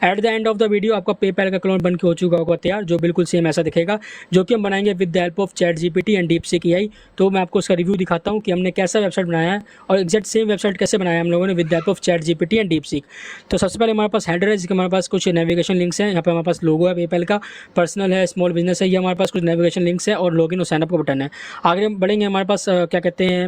At the end of the video आपका PayPal का clone बन के हो चुका होगा तैयार, जो बिल्कुल सेम ऐसा दिखेगा, जो कि हम बनाएंगे with the help of ChatGPT and DeepSeek AI. तो मैं आपको उसका रिव्यू दिखाता हूँ कि हमने कैसा वेबसाइट बनाया है और एग्जैक्ट सेम वेबसाइट कैसे बनाया है हम लोगों ने with the help of ChatGPT and DeepSeek. तो सबसे पहले हमारे पास हेडर है, जिसके हमारे पास कुछ नेविगेशन लिंक्स हैं। यहाँ पे हमारे पास लोगो है पेपैल का, पर्सनल है, स्मॉल बिजनेस है, ये हमारे पास कुछ नेविगेशन लिंक्स है और लॉगिन और साइनअप का बटन है। आगे हम बढ़ेंगे, हमारे पास क्या कहते हैं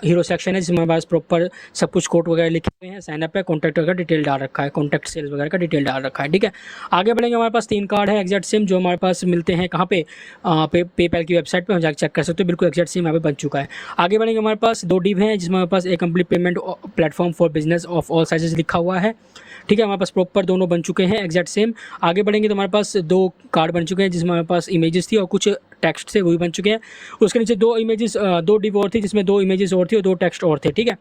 हीरो सेक्शन है, जिसमें हमारे पास प्रॉपर सब कुछ कोड वगैरह लिखे हुए हैं, साइनअप है, कॉन्टैक्ट वगैरह डिटेल डाल रखा है, कॉन्टैक्ट सेल्स वगैरह का डिटेल डाल रखा है। ठीक है, आगे बढ़ेंगे, हमारे पास 3 कार्ड है एग्जैक्ट सेम, जो हमारे पास मिलते हैं कहाँ पे, पेपैल की वेबसाइट पे हम जाकर चेक कर सकते हो, बिल्कुल एग्जैक्ट सेम यहाँ पे बन चुका है। आगे बढ़ेंगे, हमारे पास 2 डिव हैं, जिसमें हमारे पास एक complete payment platform for business of all sizes लिखा हुआ है। ठीक है, हमारे पास प्रॉपर दोनों बन चुके हैं एग्जैक्ट सेम। आगे बढ़ेंगे तो हमारे पास 2 कार्ड बन चुके हैं, जिसमें हमारे पास इमेजेस थी और कुछ टेक्स्ट थे, वो भी बन चुके हैं। उसके नीचे 2 इमेजेस 2 डिव और थी, जिसमें 2 इमेजेस और थी और 2 टेक्स्ट और थे। ठीक है,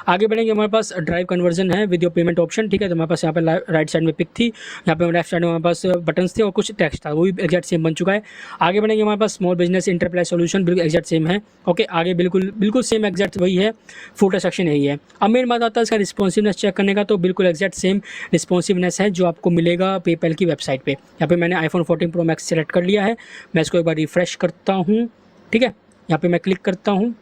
आगे बढ़ेंगे, हमारे पास ड्राइव कन्वर्जन है विद योर पेमेंट ऑप्शन। ठीक है, तो हमारे पास यहाँ पे राइट साइड में पिक थी, यहाँ पे लेफ्ट साइड में हमारे पास बटन्स थे और कुछ टेक्स्ट था, वो भी एग्जैक्ट सेम बन चुका है। आगे बढ़ेंगे, हमारे पास स्मॉल बिजनेस इंटरप्राइज सोल्यूशन बिल्कुल एग्जैक्ट सेम है। ओके, आगे बिल्कुल सेम एग्जैक्ट वही है, फुटर सेक्शन यही है। अब मेन बात आता है इसका रिस्पॉन्सिवनेस चेक करने का, तो बिल्कुल एग्जैक्ट सेम रिस्पॉन्सिवनेस है जो आपको मिलेगा पेपैल की वेबसाइट पे। यहाँ पे मैंने iPhone 14 Pro Max सेलेक्ट कर लिया है, मैं इसको एक बार रिफ्रेश करता हूँ। ठीक है, यहाँ पे मैं क्लिक करता हूँ।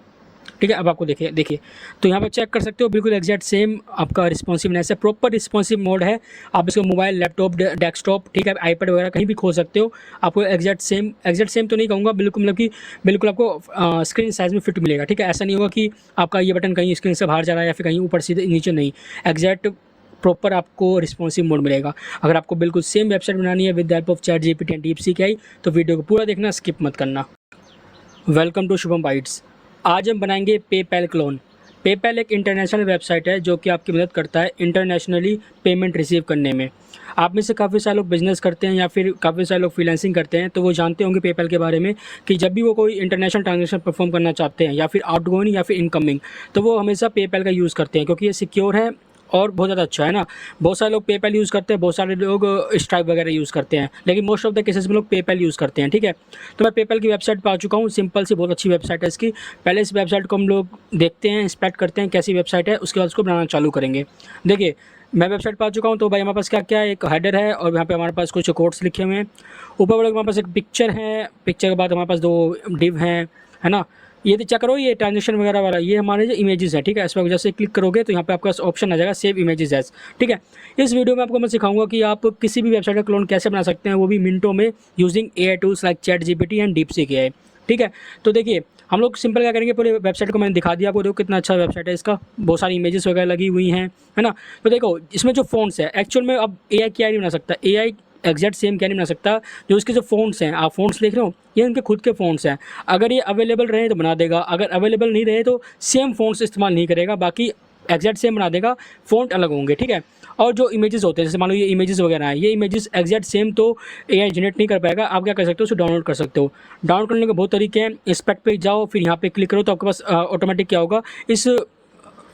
ठीक है, अब आपको देखिए तो यहाँ पे चेक कर सकते हो, बिल्कुल एग्जैक्ट सेम आपका रिस्पॉन्सिवनेस है, प्रॉपर रिस्पॉन्सिव मोड है। आप इसको मोबाइल, लैपटॉप, डेस्कटॉप, ठीक है, आईपैड वगैरह कहीं भी खोल सकते हो। आपको एग्जैक्ट सेम तो नहीं कहूँगा, बिल्कुल मतलब कि बिल्कुल आपको स्क्रीन साइज़ में फिट मिलेगा। ठीक है, ऐसा नहीं होगा कि आपका ये बटन कहीं स्क्रीन से बाहर जा रहा है या फिर कहीं ऊपर सीधे नीचे, नहीं, एग्जैक्ट प्रॉपर आपको रिस्पॉन्सिव मोड मिलेगा। अगर आपको बिल्कुल सेम वेबसाइट बनानी है with the help of ChatGPT and DeepSeek AI, तो वीडियो को पूरा देखना, स्किप मत करना। Welcome to Shubham Bytes. आज हम बनाएंगे पेपैल क्लोन। पेपैल एक इंटरनेशनल वेबसाइट है जो कि आपकी मदद करता है इंटरनेशनली पेमेंट रिसीव करने में। आप में से काफ़ी सारे लोग बिजनेस करते हैं या फिर काफ़ी सारे लोग फ्रीलांसिंग करते हैं, तो वो जानते होंगे पेपैल के बारे में कि जब भी वो कोई इंटरनेशनल ट्रांजेक्शन परफॉर्म करना चाहते हैं या फिर आउटगोइंग या फिर इनकमिंग, तो वो हमेशा पेपैल का यूज़ करते हैं, क्योंकि ये सिक्योर है और बहुत ज़्यादा अच्छा है ना। बहुत सारे लोग पेपैल यूज़ करते हैं, बहुत सारे लोग स्ट्राइप वगैरह यूज़ करते हैं, लेकिन मोस्ट ऑफ द केसेस में लोग पेपैल यूज़ करते हैं। ठीक है, तो मैं पेपैल की वेबसाइट पर आ चुका हूँ। सिंपल सी बहुत अच्छी वेबसाइट है इसकी। पहले इस वेबसाइट को हम लोग देखते हैं, इंस्पेक्ट करते हैं कैसी वेबसाइट है, उसके बाद उसको बनाना चालू करेंगे। देखिए, मैं वेबसाइट पर आ चुका हूँ, तो भाई हमारे पास क्या क्या है, एक हेडर है और यहाँ पे हमारे पास कुछ कोड्स लिखे हुए हैं। ऊपर वाले हमारे पास एक पिक्चर है, पिक्चर के बाद हमारे पास 2 डिव हैं, है ना। ये तो चेक करो, ये ट्रांजेक्शन वगैरह वाला, ये हमारे जो इमेजेस है। ठीक है, इस पर जैसे क्लिक करोगे तो यहाँ पे आपका ऑप्शन आ जाएगा सेव इमेजेस एज। ठीक है, इस वीडियो में आपको मैं सिखाऊंगा कि आप किसी भी वेबसाइट का क्लोन कैसे बना सकते हैं, वो भी मिनटों में, using AI tools like chat GPT and DeepSeek AI. ठीक है, तो देखिए हम लोग सिंपल क्या करेंगे, पूरे वेबसाइट को मैंने दिखा दिया आपको, देखो कितना अच्छा वेबसाइट है इसका, बहुत सारी इमेजेस वगैरह लगी हुई हैं, है ना। तो देखो इसमें जो फ़ॉन्ट्स है, एक्चुअल में अब एआई क्या नहीं बना सकता, एआई एग्जैक्ट सेम क्या नहीं बना सकता। जो इसके जो फ़ॉन्ट्स हैं, आप फ़ॉन्ट्स देख रहे हो, ये उनके खुद के फ़ॉन्ट्स हैं। अगर ये अवेलेबल रहे तो बना देगा, अगर अवेलेबल नहीं रहे तो सेम फ़ॉन्ट्स इस्तेमाल नहीं करेगा, बाकी एग्जैक्ट सेम बना देगा, फ़ॉन्ट अलग होंगे। ठीक है, और जो इमेजेस होते हैं, जैसे मान लो ये इमेजेस वगैरह हैं, ये इमेजेस एग्जैक्ट सेम तो एआई जनरेट नहीं कर पाएगा। आप क्या कर सकते हो, उसको डाउनलोड कर सकते हो। डाउनलोड करने के बहुत तरीके हैं। इंस्पेक्ट पे जाओ, फिर यहाँ पे क्लिक करो, तो आपके पास ऑटोमेटिक क्या होगा, इस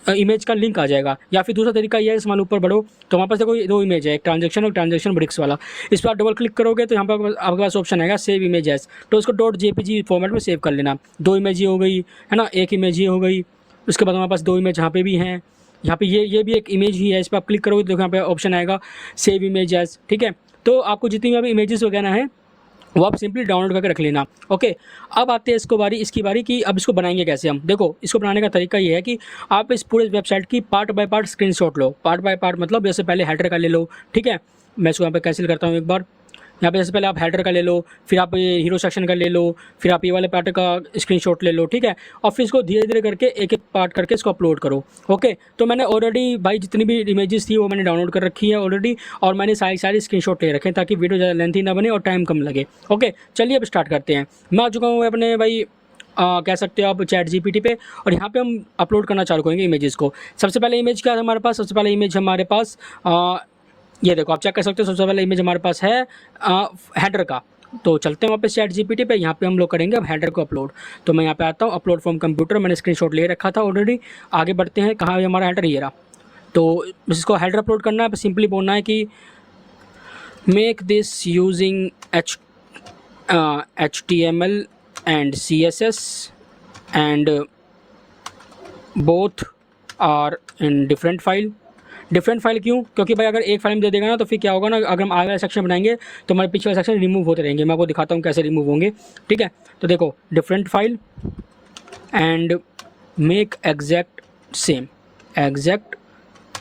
इमेज का लिंक आ जाएगा। या फिर दूसरा तरीका यह है, समान ऊपर बढ़ो तो हमारे पास देखो 2 इमेज है, एक ट्रांजेक्शन और ट्रांजेक्शन ब्रिक्स वाला। इस पर आप डबल क्लिक करोगे तो यहाँ पर आपके पास ऑप्शन आएगा सेव इमेज एज, तो उसको .jpg फॉर्मेट में सेव कर लेना। 2 इमेज ये हो गई, है ना, एक इमेज ये हो गई। उसके बाद हमारे पास 2 इमेज यहाँ पे भी हैं, यहाँ पे ये भी एक इमेज ही है। इस पर आप क्लिक करोगे तो यहाँ पे ऑप्शन आएगा सेव इमेज एज। ठीक है, तो आपको जितनी भी इमेजेस वगैरह हैं वो आप सिंपली डाउनलोड करके रख लेना। ओके, अब आते हैं इसकी बारी कि अब इसको बनाएंगे कैसे हम। देखो, इसको बनाने का तरीका ये है कि आप इस पूरे वेबसाइट की part by part screenshot low. Part by part मतलब जैसे पहले हेडर का ले लो। ठीक है, मैं इसको यहाँ पे कैंसिल करता हूँ एक बार। यहाँ पे जैसे पहले आप हेडर का ले लो, फिर आप ये हीरो सेक्शन का ले लो, फिर आप ये वाले पार्ट का स्क्रीनशॉट ले लो। ठीक है, और फिर इसको धीरे धीरे करके एक एक पार्ट करके इसको अपलोड करो। ओके, तो मैंने ऑलरेडी भाई जितनी भी इमेजेस थी वो मैंने डाउनलोड कर रखी है ऑलरेडी, और मैंने सारी स्क्रीनशॉट ले रखे हैं ताकि वीडियो ज़्यादा लेंथी ना बने और टाइम कम लगे। ओके, चलिए अब स्टार्ट करते हैं। मैं आ चुका हूँ अपने भाई कह सकते हो आप चैट जीपीटी पे, और यहाँ पे हम अपलोड करना चालू करेंगे इमेजेस को। सबसे पहले इमेज क्या है हमारे पास, सबसे पहले इमेज हमारे पास ये देखो, आप चेक कर सकते हो। सबसे पहले इमेज हमारे पास है हेडर का। तो चलते हैं वापस चैट जीपीटी पे, यहाँ पे हम लोग करेंगे अब हेडर को अपलोड। तो मैं यहाँ पे आता हूँ, अपलोड फ्रॉम कंप्यूटर, मैंने स्क्रीनशॉट ले रखा था ऑलरेडी। आगे बढ़ते हैं, कहाँ है हमारा हेडर, ये रहा। तो इसको हेडर अपलोड करना है, सिंपली बोलना है कि make this using HTML and CSS and both are in different file. Different file क्यों? क्योंकि भाई अगर एक फाइल में दे देगा ना तो फिर क्या होगा ना, अगर हम आगे वाला सेक्शन बनाएंगे तो हमारे पीछे वाला सेक्शन रिमूव होते रहेंगे। मैं आपको दिखाता हूँ कैसे रिमूव होंगे, ठीक है। तो देखो different file and make exact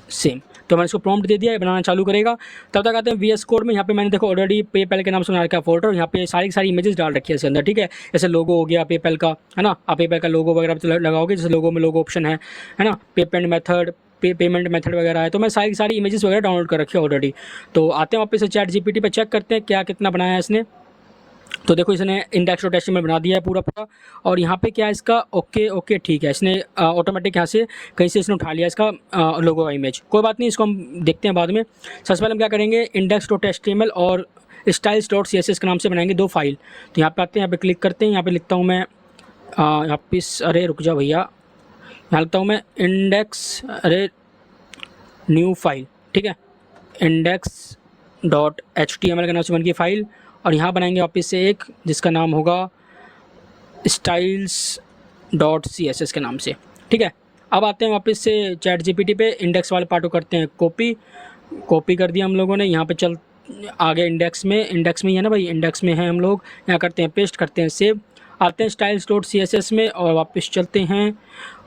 same, तो मैंने इसको प्रॉम्प्ट दे दिया, ये बनाना चालू करेगा। तब तक आते हैं वीएस कोड में। यहाँ पे मैंने देखो ऑलरेडी पेपैल के नाम से बना रखा है फोल्डर, यहाँ पे सारी सारी इमेजेस डाल रखी है इसके अंदर, ठीक है। जैसे लोगो हो गया पेपैल का, है ना, आप पेपैल का लोगो वगैरह तो लगाओगे, जैसे लोगो में लोगो ऑप्शन है ना, पेमेंट मेथड पेमेंट मेथड वगैरह है। तो मैं सारी सारी इमेजेस वगैरह डाउनलोड कर रखी है ऑलरेडी। तो आते हैं वापस से चैट जीपीटी पे, चेक करते हैं क्या कितना बनाया है इसने। तो देखो इसने index.html बना दिया है पूरा पूरा, और यहाँ पे क्या है इसका, ओके ठीक है, इसने ऑटोमेटिक यहाँ से कहीं से इसने उठा लिया इसका लोगो का इमेज। कोई बात नहीं, इसको हम देखते हैं बाद में। सबसे पहले हम क्या करेंगे, index.html और styles.css के नाम से बनाएंगे दो फाइल। तो यहाँ पे आते हैं, यहाँ पे क्लिक करते हैं, यहाँ पे लिखता हूँ मैं यहाँ पे, अरे रुक जाओ भैया, यहाँ लिखता हूँ मैं इंडेक्स, अरे न्यू फाइल, ठीक है, index.html के नाम से बन गई फाइल। और यहाँ बनाएंगे वापस से एक जिसका नाम होगा styles.css के नाम से, ठीक है। अब आते हैं वापस से चैट जीपीटी पे, इंडेक्स वाले पार्ट को करते हैं कॉपी कर दिया हम लोगों ने। यहाँ पे चल आगे इंडेक्स में ही है ना भाई, इंडेक्स में है हम लोग, यहाँ करते हैं पेस्ट, करते हैं सेव। आते हैं styles.css में और वापस चलते हैं,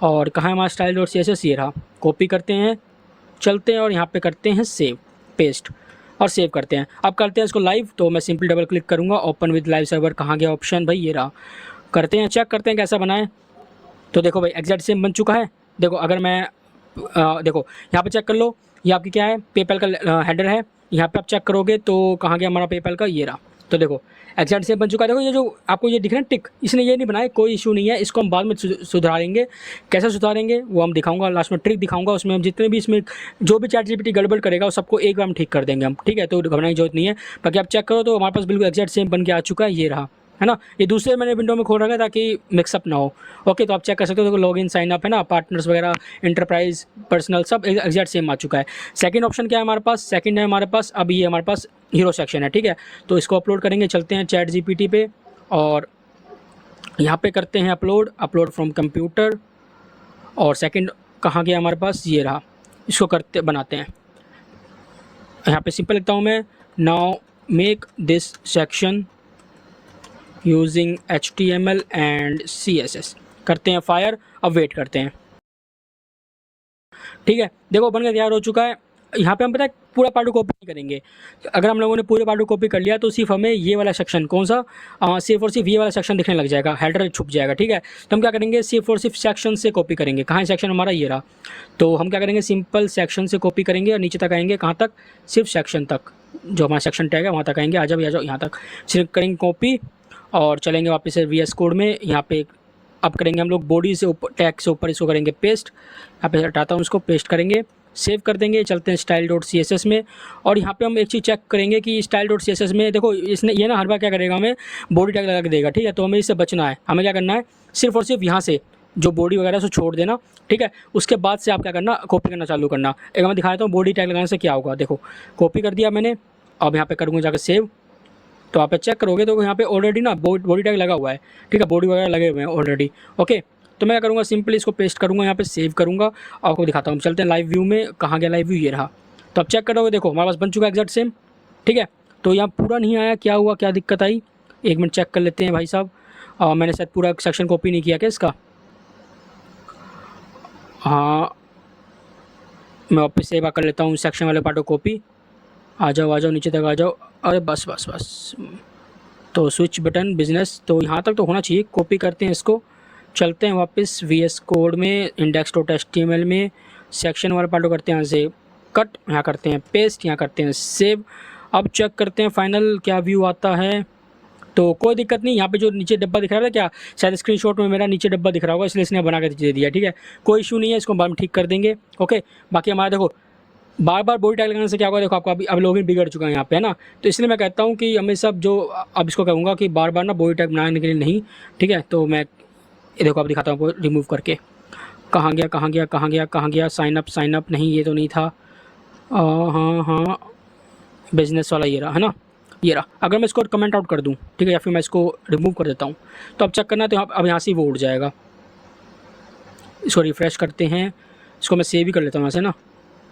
और कहाँ है हमारा styles.css, ये रहा। कॉपी करते हैं, चलते हैं और यहाँ पे करते हैं सेव, पेस्ट और सेव करते हैं। अब करते हैं इसको लाइव। तो मैं सिंपल डबल क्लिक करूँगा, ओपन विद लाइव सर्वर, कहाँ गया ऑप्शन भाई, ये रहा। करते हैं, चेक करते हैं कैसा बना है। तो देखो भाई एग्जैक्ट सेम बन चुका है। देखो अगर मैं देखो यहाँ पे चेक कर लो, ये आपकी क्या है, पेपैल का हेडर है। यहाँ पे आप चेक करोगे तो कहाँ गया हमारा पेपैल का, ये रहा। तो देखो एग्जैक्ट सेम बन चुका है। देखो ये जो आपको ये दिख रहा है टिक, इसने ये नहीं बनाया, कोई इशू नहीं है, इसको हम बाद में सुधारेंगे। कैसे सुधारेंगे वो हम दिखाऊंगा, लास्ट में ट्रिक दिखाऊंगा। उसमें हम जितने भी इसमें जो भी चैट जीपीटी गड़बड़ करेगा वो सबको एक बार हम ठीक कर देंगे हम, ठीक है। तो घबराने की जरूरत नहीं है। बाकी आप चेक करो तो हमारे पास बिल्कुल एग्जैक्ट सेम बन के आ चुका है, ये रहा, है ना। ये दूसरे मैंने विंडो में खोल रखा है ताकि मिक्सअप ना हो। ओके, तो आप चेक कर सकते हो, देखो लॉगिन साइन अप है ना, पार्टनर्स वगैरह, इंटरप्राइज, पर्सनल, सब एग्जैक्ट सेम आ चुका है। सेकंड ऑप्शन क्या है हमारे पास, सेकंड है हमारे पास, अब ये हमारे पास हीरो सेक्शन है, ठीक है। तो इसको अपलोड करेंगे, चलते हैं चैट जीपीटी पे और यहाँ पे करते हैं अपलोड फ्रॉम कंप्यूटर। और सेकंड कहाँ गया हमारे पास, ये रहा। इसको करते बनाते हैं, यहाँ पे सिंपल लिखता हूँ मैं, now make this section using HTML and CSS। करते हैं फायर, अब वेट करते हैं, ठीक है। देखो बनकर तैयार हो चुका है। यहाँ पे हम पता है पूरा पार्ट को कॉपी नहीं करेंगे। अगर हम लोगों ने पूरे पार्ट को कॉपी कर लिया तो सिर्फ हमें ये वाला सेक्शन, कौन सा, सिर्फ और सिर्फ ये वाला सेक्शन दिखने लग जाएगा, हेडर छुप जाएगा, ठीक है। तो हम क्या करेंगे, सिर्फ और सिर्फ सेक्शन से कॉपी करेंगे। कहाँ है सेक्शन हमारा, ये रहा। तो हम क्या करेंगे, सिंपल सेक्शन से कॉपी करेंगे और नीचे तक आएंगे, कहाँ तक, सिर्फ सेक्शन तक, जो हमारा सेक्शन टैग है वहाँ तक आएंगे। आ जाओ यहाँ तक सिर्फ करेंगे कॉपी और चलेंगे वापस से VS कोड में। यहाँ पे अब करेंगे हम लोग बॉडी से ऊपर, टैग से ऊपर इसको करेंगे पेस्ट। यहाँ पे हटाता हूँ, उसको पेस्ट करेंगे, सेव कर देंगे। चलते हैं style.css में और यहाँ पे हम एक चीज़ चेक करेंगे कि style.css में देखो इसने ये ना हर बार क्या करेगा, हमें बॉडी टैग लगा के देगा, ठीक है। तो हमें इससे बचना है। हमें क्या करना है, सिर्फ और सिर्फ यहाँ से जो बॉडी वगैरह से छोड़ देना, ठीक है। उसके बाद से आप क्या करना, कॉपी करना चालू करना। एक मैं दिखा देता हूँ बॉडी टैग लगाने से क्या होगा। देखो कॉपी कर दिया मैंने, अब यहाँ पे करूँगा जाकर सेव। तो आप चेक करोगे तो यहाँ पे ऑलरेडी ना बॉडी टैग लगा हुआ है, ठीक है, बॉडी वगैरह लगे हुए हैं ऑलरेडी। ओके, तो मैं क्या करूँगा, सिंपली इसको पेस्ट करूँगा, यहाँ पे सेव करूँगा और आपको दिखाता हूँ। चलते हैं लाइव व्यू में, कहाँ गया लाइव व्यू, ये रहा। तो अब चेक करोगे, देखो हमारे पास बन चुका है एग्जैक्ट सेम, ठीक है। तो यहाँ पूरा नहीं आया, क्या हुआ, क्या दिक्कत आई, एक मिनट चेक कर लेते हैं भाई साहब। मैंने शायद पूरा सेक्शन कॉपी नहीं किया क्या इसका, हाँ मैं वापस से एक बार कर लेता हूँ सेक्शन वाले पार्ट को कॉपी। आ जाओ नीचे तक आ जाओ, अरे बस। तो स्विच बटन बिजनेस, तो यहाँ तक तो होना चाहिए। कॉपी करते हैं इसको, चलते हैं वापस VS कोड में, index.html में सेक्शन वाला पार्ट को करते हैं यहाँ से कट, यहाँ करते हैं पेस्ट, यहाँ करते हैं सेव। अब चेक करते हैं फाइनल क्या व्यू आता है। तो कोई दिक्कत नहीं, यहाँ पे जो नीचे डब्बा दिख रहा है, क्या शायद स्क्रीनशॉट में मेरा नीचे डब्बा दिख रहा होगा, इसलिए इसने बना के दे दिया, ठीक है। कोई इशू नहीं है, इसको बाद में ठीक कर देंगे। ओके, बाकी हमारा देखो बार बार बॉडी टैग लगाने से क्या होगा, देखो आपका अब लॉगिन बिगड़ चुका है यहाँ पे, है ना। तो इसलिए मैं कहता हूँ कि हमें सब जो अब इसको कहूँगा कि बार बार ना बॉडी टैग बनाने के लिए नहीं, ठीक है। तो मैं ये देखो अब दिखाता हूँ आपको रिमूव करके, कहाँ गया साइन अप नहीं, ये तो नहीं था, हाँ बिजनेस वाला ये रहा, है ना, ये रहा। अगर मैं इसको कमेंट आउट कर दूँ, ठीक है, या फिर मैं इसको रिमूव कर देता हूँ, तो अब चेक करना, तो अब यहाँ से वो उड़ जाएगा। इसको रिफ़्रेश करते हैं, इसको मैं सेव ही कर लेता हूँ यहाँ से ना,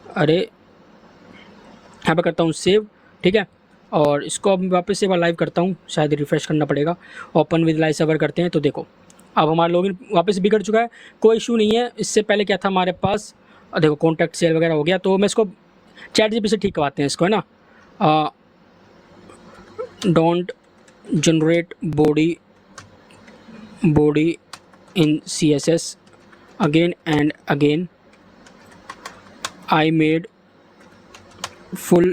अरे यहाँ पे करता हूँ सेव, ठीक है। और इसको अब वापस से एक बार लाइव करता हूँ, शायद रिफ्रेश करना पड़ेगा। ओपन विद लाइव सर्वर करते हैं तो देखो अब हमारा लॉगिन वापस बिगड़ चुका है, कोई इशू नहीं है। इससे पहले क्या था हमारे पास, देखो कॉन्टैक्ट सेल वगैरह हो गया, तो मैं इसको चैट जीपीटी से ठीक करवाते हैं इसको, है ना। Don't generate body in CSS again and again. I made full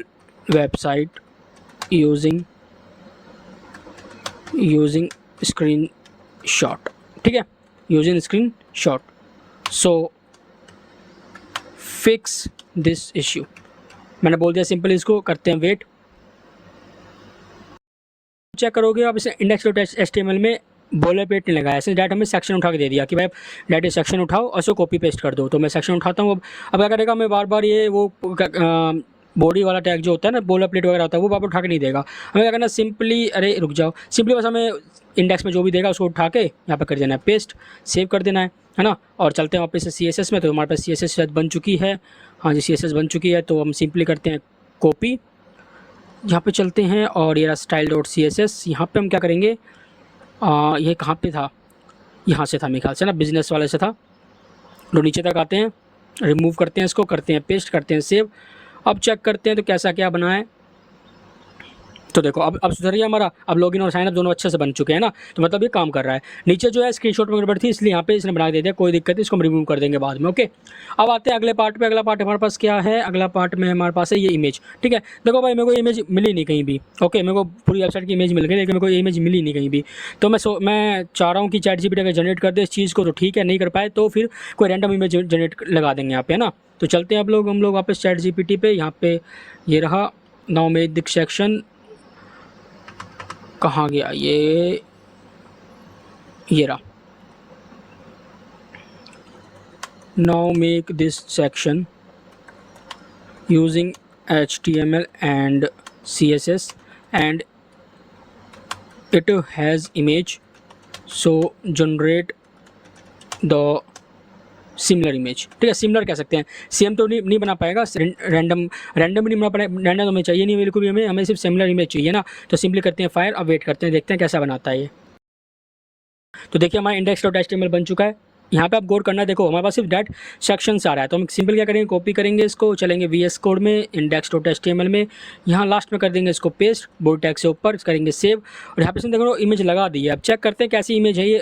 website using screenshot, ठीक है, using screenshot. So fix this issue. मैंने बोल दिया सिंपल, इसको करते हैं वेट। चेक करोगे आप इसे index.html में बॉलर पेट नहीं लगाया, ऐसे डायरेक्ट हमें सेक्शन उठा के दे दिया कि भाई डायरेक्ट सेक्शन उठाओ और उसको कॉपी पेस्ट कर दो। तो मैं सेक्शन उठाता हूँ। अब क्या करेगा, मैं बार बार ये वो बॉडी वाला टैग जो होता है ना, बॉलर प्लेट वगैरह होता है, वो बार बार उठा के नहीं देगा। हमें क्या करना, सिंपली रुक जाओ, सिंपली बस हमें इंडेक्स में जो भी देगा उसको उठा के यहाँ पर कर देना है पेस्ट, सेव कर देना है ना। और चलते हैं वापस से CSS में। तो हमारे पास CSS शायद बन चुकी है, हाँ जी CSS बन चुकी है। तो हम सिंपली करते हैं कॉपी, यहाँ पे चलते हैं और ये रहा style.css। यहाँ पे हम क्या करेंगे, ये कहाँ पे था, यहाँ से था मेरे ख्याल से ना, बिजनेस वाले से था। तो नीचे तक आते हैं, रिमूव करते हैं इसको, करते हैं पेस्ट, करते हैं सेव। अब चेक करते हैं तो कैसा क्या बना है। तो देखो अब सुधर गया हमारा, अब लॉगिन और साइन अप दोनों अच्छे से बन चुके हैं ना। तो मतलब ये काम कर रहा है। नीचे जो है स्क्रीनशॉट में गड़बड़ थी, इसलिए यहाँ पे इसने बना दे दिया, कोई दिक्कत नहीं, इसको हम रिमूव कर देंगे बाद में। ओके, अब आते हैं अगले पार्ट पे। अगला पार्ट हमारे पास क्या है, अगला पार्ट में हमारे पास है ये इमेज, ठीक है। देखो भाई मेरे को इमेज मिली नहीं कहीं भी, ओके, मेरे को पूरी वेबसाइट की इमेज मिल गई, लेकिन मेरे को ये इमेज मिली नहीं कहीं भी। तो मैं चाह रहा हूँ कि चैट जीपीटी अगर जनरेट कर दे इस चीज़ को तो ठीक है, नहीं कर पाए तो फिर कोई रैंडम इमेज जनरेट लगा देंगे यहाँ पे, है ना। तो चलते हैं हम लोग वापस चैट जीपीटी पे। यहाँ पे ये रहा नाउ मेक दिस सेक्शन, कहाँ गया ये रहा, now make this section using HTML and CSS and it has image, so generate the similar image, ठीक है। सिमिलर कह सकते हैं, सेम तो नहीं बना पाएगा, रैंडम भी नहीं बना पाएगा, रैंडम तो हमें चाहिए नहीं बिल्कुल भी, हमें सिर्फ सिमिलर इमेज चाहिए ना। तो सिंपली करते हैं फायर, अब वेट करते हैं, देखते हैं कैसा बनाता है ये। तो देखिए हमारा index.html बन चुका है। यहाँ पे आप गौर करना, देखो हमारे पास सिर्फ डैट सेक्शन आ रहा है। तो हम सिंपल क्या करेंगे, कॉपी करेंगे इसको, चलेंगे VS कोड में, index.html में, यहाँ लास्ट में कर देंगे इसको पेस्ट, बॉडी टैग से ऊपर करेंगे सेव। और यहाँ पे से देखो इमेज लगा दी है। अब चेक करते हैं कैसी इमेज है ये,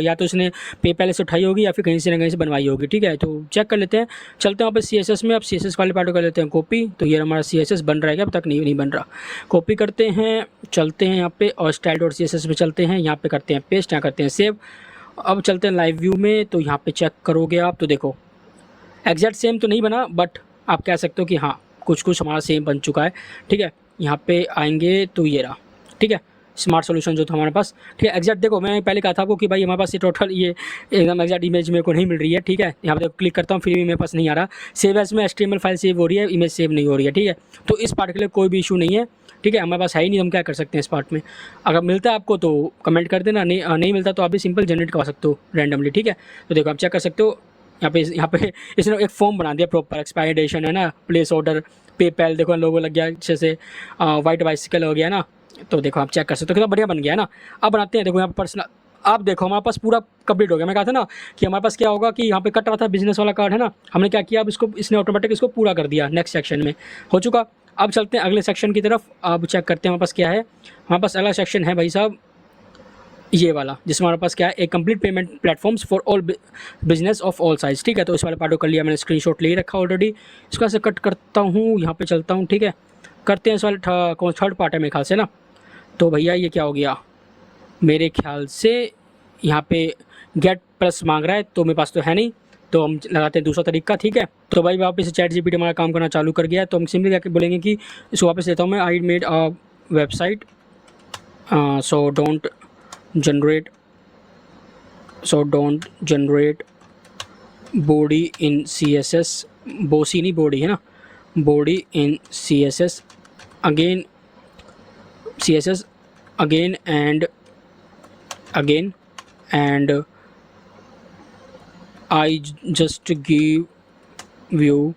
या तो इसने पेपैल से उठाई होगी या फिर कहीं से ना कहीं से बनवाई होगी, ठीक है। तो चेक कर लेते हैं, चलते हैं वापस CSS में। अब CSS वाले पार्ट को कर लेते हैं कॉपी। तो ये हमारा CSS बन रहा है, अब तक नहीं बन रहा। कॉपी करते हैं, चलते हैं यहाँ पे और style.css पे चलते हैं, यहाँ पे करते हैं पेस्ट, यहाँ करते हैं सेव। अब चलते हैं लाइव व्यू में। तो यहाँ पे चेक करोगे आप तो देखो एग्जैक्ट सेम तो नहीं बना, बट आप कह सकते हो कि हाँ कुछ हमारा सेम बन चुका है, ठीक है। यहाँ पे आएंगे तो ये रहा, ठीक है, स्मार्ट सॉल्यूशन जो था हमारे पास, ठीक है। एग्जैक्ट देखो मैंने पहले कहा था आपको कि भाई हमारे पास ये टोटल ये एकदम एग्जैक्ट इमेज मेरे को नहीं मिल रही है, ठीक है। यहाँ पे क्लिक करता हूँ फिर भी मेरे पास नहीं आ रहा, सेव एज में HTML फाइल सेव हो रही है, इमेज सेव नहीं हो रही है, ठीक है। तो इस पार्ट के लिए कोई भी इशू नहीं है, ठीक है, हमारे पास है ही नहीं, हम क्या कर सकते हैं इस पार्ट में। अगर मिलता है आपको तो कमेंट कर देना, नहीं मिलता तो आप भी सिंपल जनरेट करवा सकते हो रैंडमली, ठीक है। तो देखो आप चेक कर सकते हो, यहाँ पे इसने एक फॉर्म बना दिया प्रॉपर, एक्सपायरी डेशन है ना, प्लेस ऑर्डर, पेपैल, देखो लोगो लग गया अच्छे से, वाइट बाइसिकल हो गया ना। तो देखो आप चेक कर सकते हो कितना बढ़िया बन गया ना। अब बनाते हैं, देखो यहाँ पर पर्सनल, आप देखो हमारे पास पूरा कंप्लीट हो गया। मैं कहा था ना कि हमारे पास क्या होगा कि यहाँ पे कट रहा था बिजनेस वाला कार्ड है ना, हमने क्या किया, अब इसने ऑटोमेटिक इसको पूरा कर दिया, नेक्स्ट सेक्शन में हो चुका। अब चलते हैं अगले सेक्शन की तरफ, अब चेक करते हैं हमारे पास क्या है। हमारे पास अगला सेक्शन है भाई साहब ये वाला, जिसमें हमारे पास क्या है, एक complete payment platforms for all business of all size, ठीक है। तो इस वाले पार्ट को कर लिया मैंने, स्क्रीनशॉट ले रखा ऑलरेडी। इसको ऐसे कट करता हूँ, यहाँ पे चलता हूँ, ठीक है, करते हैं इस वाले थर्ड पार्ट है मेरे ख्याल से ना। तो भैया ये क्या हो गया, मेरे ख्याल से यहाँ पे गेट प्लस मांग रहा है, तो मेरे पास तो है नहीं, तो हम लगाते हैं दूसरा तरीका, ठीक है। तो भाई वापस चैट जीपीटी हमारा काम करना चालू कर गया है। तो हम सिंपली जाके बोलेंगे कि इसको वापस लेता हूँ मैं, I made a website so don't generate body in CSS, बोसी नहीं बॉडी है ना, body in CSS again and I just give you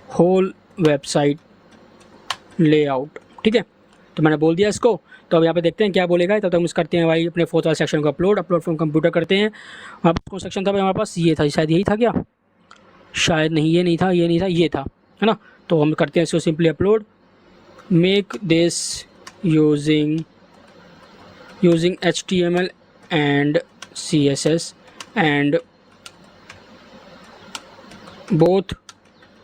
whole website layout, ठीक है। तो मैंने बोल दिया इसको। तो अब यहाँ पे देखते हैं क्या बोलेगा। तब तक हम करते हैं भाई अपने फोर्थ वाले सेक्शन को अपलोड फ्रॉम कंप्यूटर करते हैं। वहाँ पर कौन सेक्शन था भाई हमारे पास, ये था, शायद यही था क्या, शायद नहीं, ये नहीं था, ये नहीं था, ये था, है ना। तो हम करते हैं इसको simply upload. Make this using HTML and CSS and both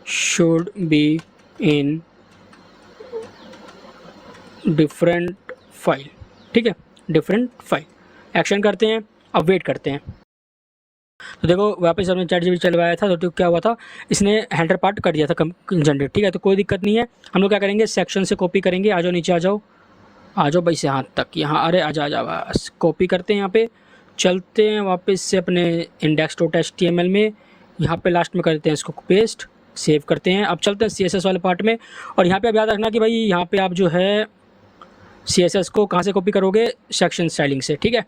should be in different file, ठीक है, डिफरेंट फाइल। एक्शन करते हैं, अब वेट करते हैं। तो देखो वापस हमने ChatGPT चलवाया था तो क्या हुआ था, इसने हेडर पार्ट कर दिया था जनरेट, ठीक है। तो कोई दिक्कत नहीं है, हम लोग क्या करेंगे, सेक्शन से कॉपी करेंगे। आ जाओ नीचे, आ जाओ भाई से हाथ तक, यहाँ, अरे आ जा बस। कॉपी करते हैं, यहाँ पे चलते हैं वापस से अपने index.html में, यहाँ पे लास्ट में करते हैं इसको पेस्ट, सेव करते हैं। अब चलते हैं CSS वाले पार्ट में। और यहाँ पे अब याद रखना कि भाई यहाँ पे आप जो है CSS को कहाँ से कॉपी करोगे, सेक्शन स्टाइलिंग से, ठीक है।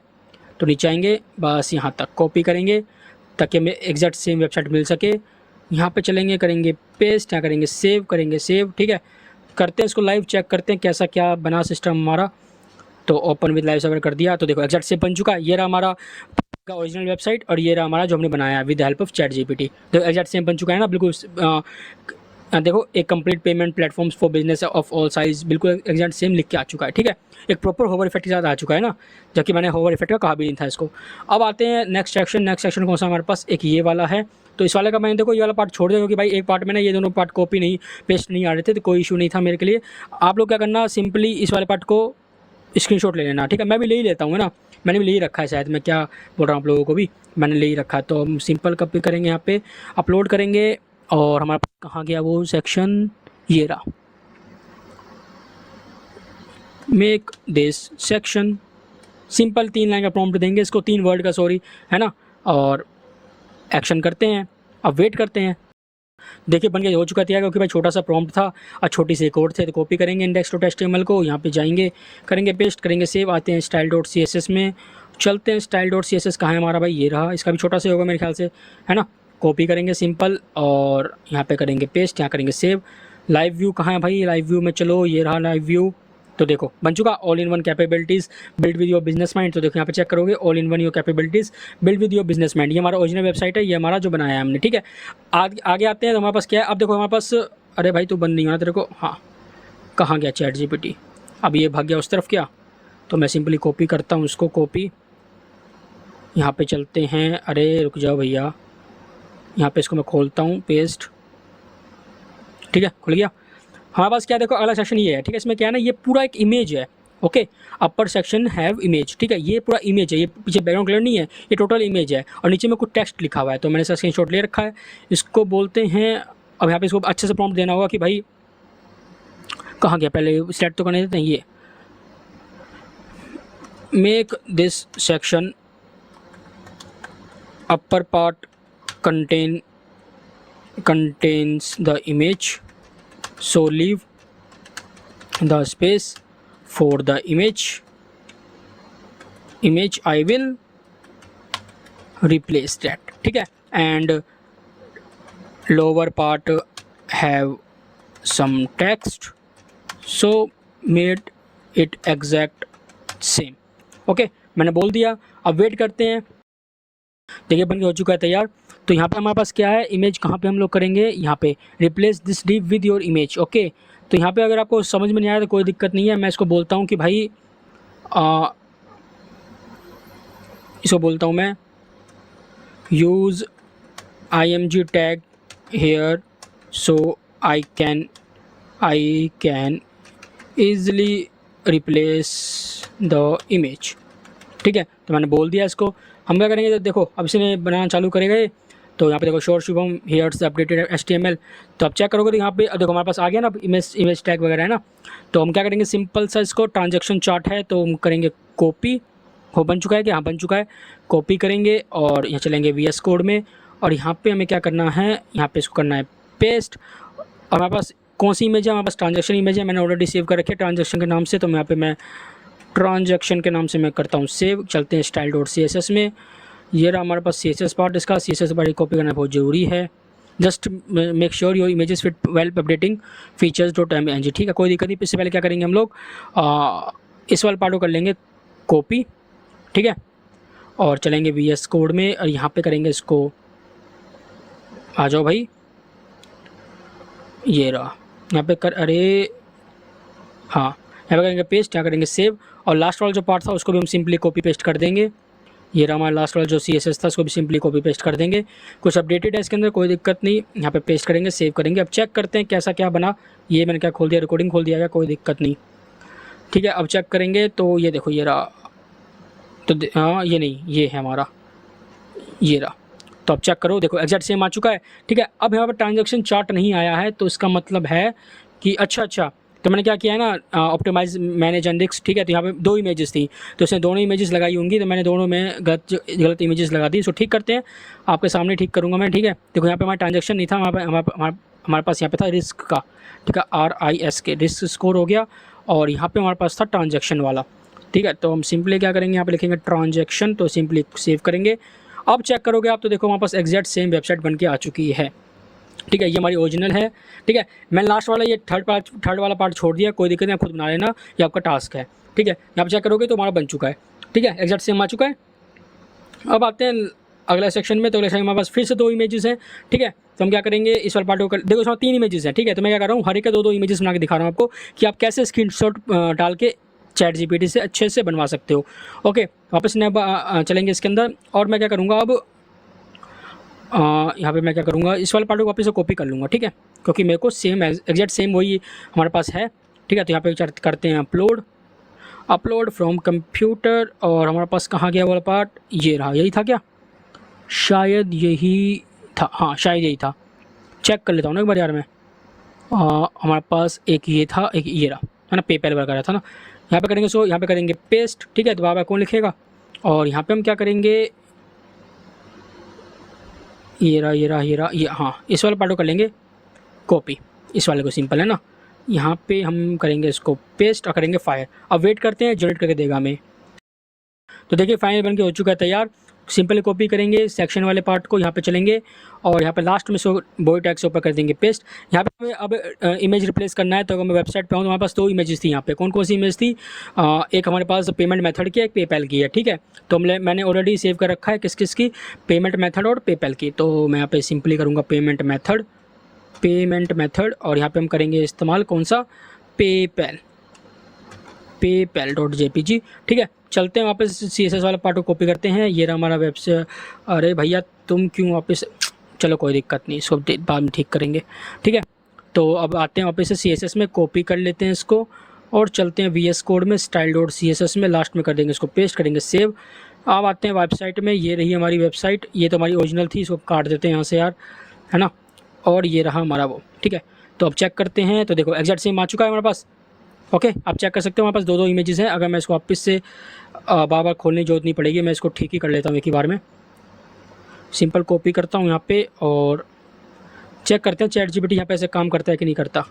तो नीचे आएंगे, बस यहाँ तक कॉपी करेंगे ताकि हमें एग्जैक्ट सेम वेबसाइट मिल सके। यहाँ पे चलेंगे, करेंगे पेस्ट, यहाँ करेंगे सेव, ठीक है। करते हैं इसको लाइव, चेक करते हैं कैसा क्या बना सिस्टम हमारा। तो ओपन विद लाइव सर्वर कर दिया। तो देखो एग्जैक्ट सेम बन चुका है। ये रहा हमारा का ओरिजिनल वेबसाइट और ये रहा हमारा जो हमने बनाया विद हेल्प ऑफ ChatGPT। तो एग्जैक्ट सेम बन चुका है ना, बिल्कुल। देखो एक complete payment platforms for business of all size, बिल्कुल एग्जैक्ट सेम लिख के आ चुका है, ठीक है। एक प्रॉपर होवर इफेक्ट के साथ आ चुका है ना, जबकि मैंने होवर इफेक्ट का कहा भी नहीं था इसको। अब आते हैं नेक्स्ट सेक्शन कौन सा हमारे पास, एक ये वाला है। तो इस वाले का मैंने देखो ये वाला पार्ट छोड़ दिया क्योंकि भाई एक पार्ट में ना ये दोनों पार्ट कॉपी नहीं पेस्ट नहीं आ रहे थे, तो कोई इशू नहीं था मेरे के लिए। आप लोग क्या करना, सिंपली इस वाले पार्ट को स्क्रीनशॉट ले लेना, ठीक है। मैं भी ले ही लेता हूँ ना, मैंने भी ले ही रखा है, शायद मैं क्या बोल रहा हूँ आप लोगों को भी, मैंने ले ही रखा है। तो हम सिंपल कॉपी करेंगे, यहाँ पे अपलोड करेंगे। और हमारा कहाँ गया वो सेक्शन, ये रहा, make this section. Simple 3 line का प्रॉम्प्ट देंगे इसको, 3 वर्ड का, सॉरी, है ना। और एक्शन करते हैं, अब वेट करते हैं। देखिए बन के हो चुका था क्योंकि भाई छोटा सा प्रॉम्प्ट था और छोटी सी कोड थे। तो कॉपी करेंगे index.html को, यहाँ पे जाएंगे, करेंगे पेस्ट, करेंगे सेव, आते हैं style.css में, चलते हैं style.css कहाँ है हमारा भाई, ये रहा। इसका भी छोटा सा होगा मेरे ख्याल से, है ना। कॉपी करेंगे सिंपल और यहाँ पे करेंगे पेस्ट, यहाँ करेंगे सेव। लाइव व्यू कहाँ है भाई, लाइव व्यू में चलो, ये रहा लाइव व्यू। तो देखो बन चुका, all in one capabilities build with your business mind. तो देखो यहाँ पे चेक करोगे, all in one your capabilities build with your business mind. ये हमारा ओरिजिनल वेबसाइट है, ये हमारा जो बनाया है हमने, ठीक है। आगे आते हैं तो हमारे पास क्या है, अब देखो हमारे पास, अरे भाई तू बंद नहीं होना तेरे को, हाँ कहाँ गया ChatGPT, अब ये भाग गया उस तरफ क्या। तो मैं सिंपली कॉपी करता हूँ उसको, कॉपी, यहाँ पे चलते हैं, अरे रुक जाओ भैया, यहाँ पे इसको मैं खोलता हूँ, पेस्ट, ठीक है, खुल गया। हमारे पास क्या देखो अगला सेक्शन ये है, ठीक है। इसमें क्या है ना, ये पूरा एक इमेज है, okay. Upper section have image, ठीक है। ये पूरा इमेज है, ये पीछे बैकग्राउंड कलर नहीं है, ये टोटल इमेज है। और नीचे में कुछ टेक्स्ट लिखा हुआ है, तो मैंने इसका स्क्रीनशॉट ले रखा है। इसको बोलते हैं, अब यहाँ पे इसको अच्छे से प्रॉम्प्ट देना होगा कि भाई कहाँ गया, पहले सेलेक्ट तो करने देते हैं, ये make this section upper part contains the image, so leave the space for the image I will replace that, ठीक है। and lower part have some text, so made it exact same, okay. मैंने बोल दिया, अब wait करते हैं। देखिए बन के हो चुका है तैयार। तो यहाँ पे हमारे पास क्या है, इमेज कहाँ पे हम लोग करेंगे, यहाँ पे replace this div with your image, okay. तो यहाँ पे अगर आपको समझ में नहीं आया तो कोई दिक्कत नहीं है, मैं इसको बोलता हूँ कि भाई इसको बोलता हूँ मैं, use img tag here so I can easily replace the image, ठीक है। तो मैंने बोल दिया इसको। हम क्या करेंगे, तो देखो अब इसने बनाना चालू करेगा। तो यहाँ पे देखो sure Shubham here's updated HTML। तो आप चेक करोगे तो यहाँ पे देखो हमारे पास आ गया ना इमेज टैग वगैरह, है ना। तो हम क्या करेंगे, सिंपल सा इसको ट्रांजैक्शन चार्ट है तो हम करेंगे कॉपी, हो बन चुका है कि हाँ बन चुका है, कॉपी करेंगे और यहाँ चलेंगे VS कोड में। और यहाँ पे हमें क्या करना है, यहाँ पे इसको करना है पेस्ट। और हमारे पास कौन सी इमेज है, हमारे पास ट्रांजैक्शन इमेज है, मैंने ऑलरेडी सेव कर रखी है ट्रांजैक्शन के नाम से। तो यहाँ पे मैं ट्रांजैक्शन के नाम से मैं करता हूँ सेव। चलते हैं style.css में, ये रहा हमारे पास CSS पार्ट, इसका CSS पार्ट कॉपी करना बहुत ज़रूरी है। Just make sure your images fit well updating features dot mng। ठीक है, कोई दिक्कत नहीं। इससे पहले क्या करेंगे हम लोग, इस वाले पार्ट को कर लेंगे कॉपी। ठीक है, और चलेंगे VS कोड में और यहाँ पे करेंगे इसको, आ जाओ भाई, ये रहा यहाँ पे कर, अरे हाँ, यहाँ पे करेंगे पेस्ट, यहाँ करेंगे सेव, और लास्ट वाला जो पार्ट था उसको भी हम सिंपली कॉपी पेस्ट कर देंगे। ये रहा हमारा लास्ट वाला जो CSS था, उसको भी सिंपली कॉपी पेस्ट कर देंगे। कुछ अपडेटेड है इसके अंदर, कोई दिक्कत नहीं। यहाँ पे पेस्ट करेंगे, सेव करेंगे। अब चेक करते हैं कैसा क्या बना। ये मैंने क्या खोल दिया, रिकॉर्डिंग खोल दिया, कोई दिक्कत नहीं। ठीक है, अब चेक करेंगे तो ये देखो, ये रहा, तो हाँ ये नहीं, ये है हमारा, ये रहा। तो अब चेक करो, देखो एग्जैक्ट सेम आ चुका है। ठीक है, अब यहाँ पर ट्रांजैक्शन चार्ट नहीं आया है, तो इसका मतलब है कि अच्छा, तो मैंने क्या किया है ना, ऑप्टिमाइज मैनेज इंडेक्स। ठीक है, तो यहाँ पे 2 इमेजेस थी, तो उसने दोनों इमेजेस लगाई होंगी, तो मैंने दोनों में गलत इमेजेस लगा दी। सो ठीक करते हैं, आपके सामने ठीक करूँगा मैं। ठीक है, देखो यहाँ पे हमारा ट्रांजैक्शन नहीं था, वहाँ पे हमारे पास यहाँ पे था रिस्क का। ठीक है, RISK रिस्क स्कोर हो गया, और यहाँ पे हमारे पास था ट्रांजैक्शन वाला। ठीक है, तो हम सिंपली क्या करेंगे, यहाँ पे लिखेंगे ट्रांजैक्शन, तो सिंपली सेव करेंगे। अब चेक करोगे आप तो देखो हमारे पास एग्जैक्ट सेम वेबसाइट बन के आ चुकी है। ठीक है, ये हमारी ओरिजिनल है। ठीक है, मैंने लास्ट वाला ये थर्ड वाला पार्ट छोड़ दिया, कोई दिक्कत नहीं, आप खुद बना लेना, ये आपका टास्क है। ठीक है, यहाँ पर चेक करोगे तो हमारा बन चुका है। ठीक है, एग्जैक्ट सेम आ चुका है। अब आते हैं अगला सेक्शन में, तो अगले सेक्शन में हमारे पास फिर से 2 इमेजेस हैं। ठीक है, तो हम क्या करेंगे, इस वाले पार्ट को देखो, इसमें 3 इमेजेस हैं। ठीक है, तो मैं क्या कर रहा हूँ, हर एक का 2 इमेजेस बना के दिखा रहा हूँ आपको कि आप कैसे स्क्रीनशॉट डाल के ChatGPT से अच्छे से बनवा सकते हो। ओके, वापस चलेंगे इसके अंदर, और मैं क्या करूँगा अब, यहाँ पे मैं क्या करूँगा, इस वाले पार्ट को वापस से कॉपी कर लूँगा। ठीक है, क्योंकि मेरे को सेम एग्जैक्ट सेम वही हमारे पास है। ठीक है, तो यहाँ पे करते हैं अपलोड फ्रॉम कंप्यूटर, और हमारे पास कहाँ गया वाला पार्ट, ये रहा, यही था क्या, शायद यही था, हाँ शायद यही था। चेक कर लेता हूँ ना एक बार यार मैं, हमारे पास एक ये था, एक ये रहा है ना, पेपैल वगैरह था ना। यहाँ पे करेंगे, सो यहाँ पे करेंगे पेस्ट। ठीक है, तो बाबा कौन लिखेगा, और यहाँ पे हम क्या करेंगे, ये रहा, हाँ, इस वाले पार्ट को कर लेंगे कॉपी, इस वाले को, सिंपल है ना। यहाँ पे हम करेंगे इसको पेस्ट और करेंगे फायर। अब वेट करते हैं, जनरेट करके देगा हमें। तो देखिए फाइनल बन के हो चुका है तैयार। सिंपल कॉपी करेंगे सेक्शन वाले पार्ट को, यहाँ पे चलेंगे और यहाँ पे लास्ट में सो बॉडी टैग से ऊपर कर देंगे पेस्ट। यहाँ पे हमें अब इमेज रिप्लेस करना है, तो अगर मैं वेबसाइट पे हूँ तो हमारे पास 2 इमेजेस थी यहाँ पे। कौन कौन सी इमेज थी, एक हमारे पास पेमेंट मेथड की, एक पेपैल की है। ठीक है, तो मैंने ऑलरेडी सेव कर रखा है किस किस की, पेमेंट मेथड और पेपैल की। तो मैं यहाँ पे सिंपली करूँगा पेमेंट मेथड, और यहाँ पे हम करेंगे इस्तेमाल कौन सा, पेपैल.jpg। ठीक है, चलते हैं वापस CSS वाला पार्ट को कॉपी करते हैं। ये रहा हमारा वेबसाइट। अरे भैया तुम क्यों वापस, चलो कोई दिक्कत नहीं, इसको बाद में ठीक करेंगे। ठीक है, तो अब आते हैं वापस से CSS में, कॉपी कर लेते हैं इसको और चलते हैं VS कोड में, style.css में, लास्ट में कर देंगे इसको पेस्ट, करेंगे सेव। अब आते हैं वेबसाइट में, ये रही हमारी वेबसाइट, ये तो हमारी ओरिजिनल थी, इसको काट देते हैं यहाँ से यार, है ना। और ये रहा हमारा वो। ठीक है, तो अब चेक करते हैं, तो देखो एग्जैक्ट सेम आ चुका है हमारे पास। ओके, आप चेक कर सकते हो, हमारे पास 2 इमेजेस हैं। अगर मैं इसको वापस से बार बार खोलने की जरूरत नहीं पड़ेगी, मैं इसको ठीक ही कर लेता हूँ एक ही बार में। सिंपल कॉपी करता हूँ यहाँ पे और चेक करते हैं ChatGPT यहाँ पे ऐसे काम करता है कि नहीं करता।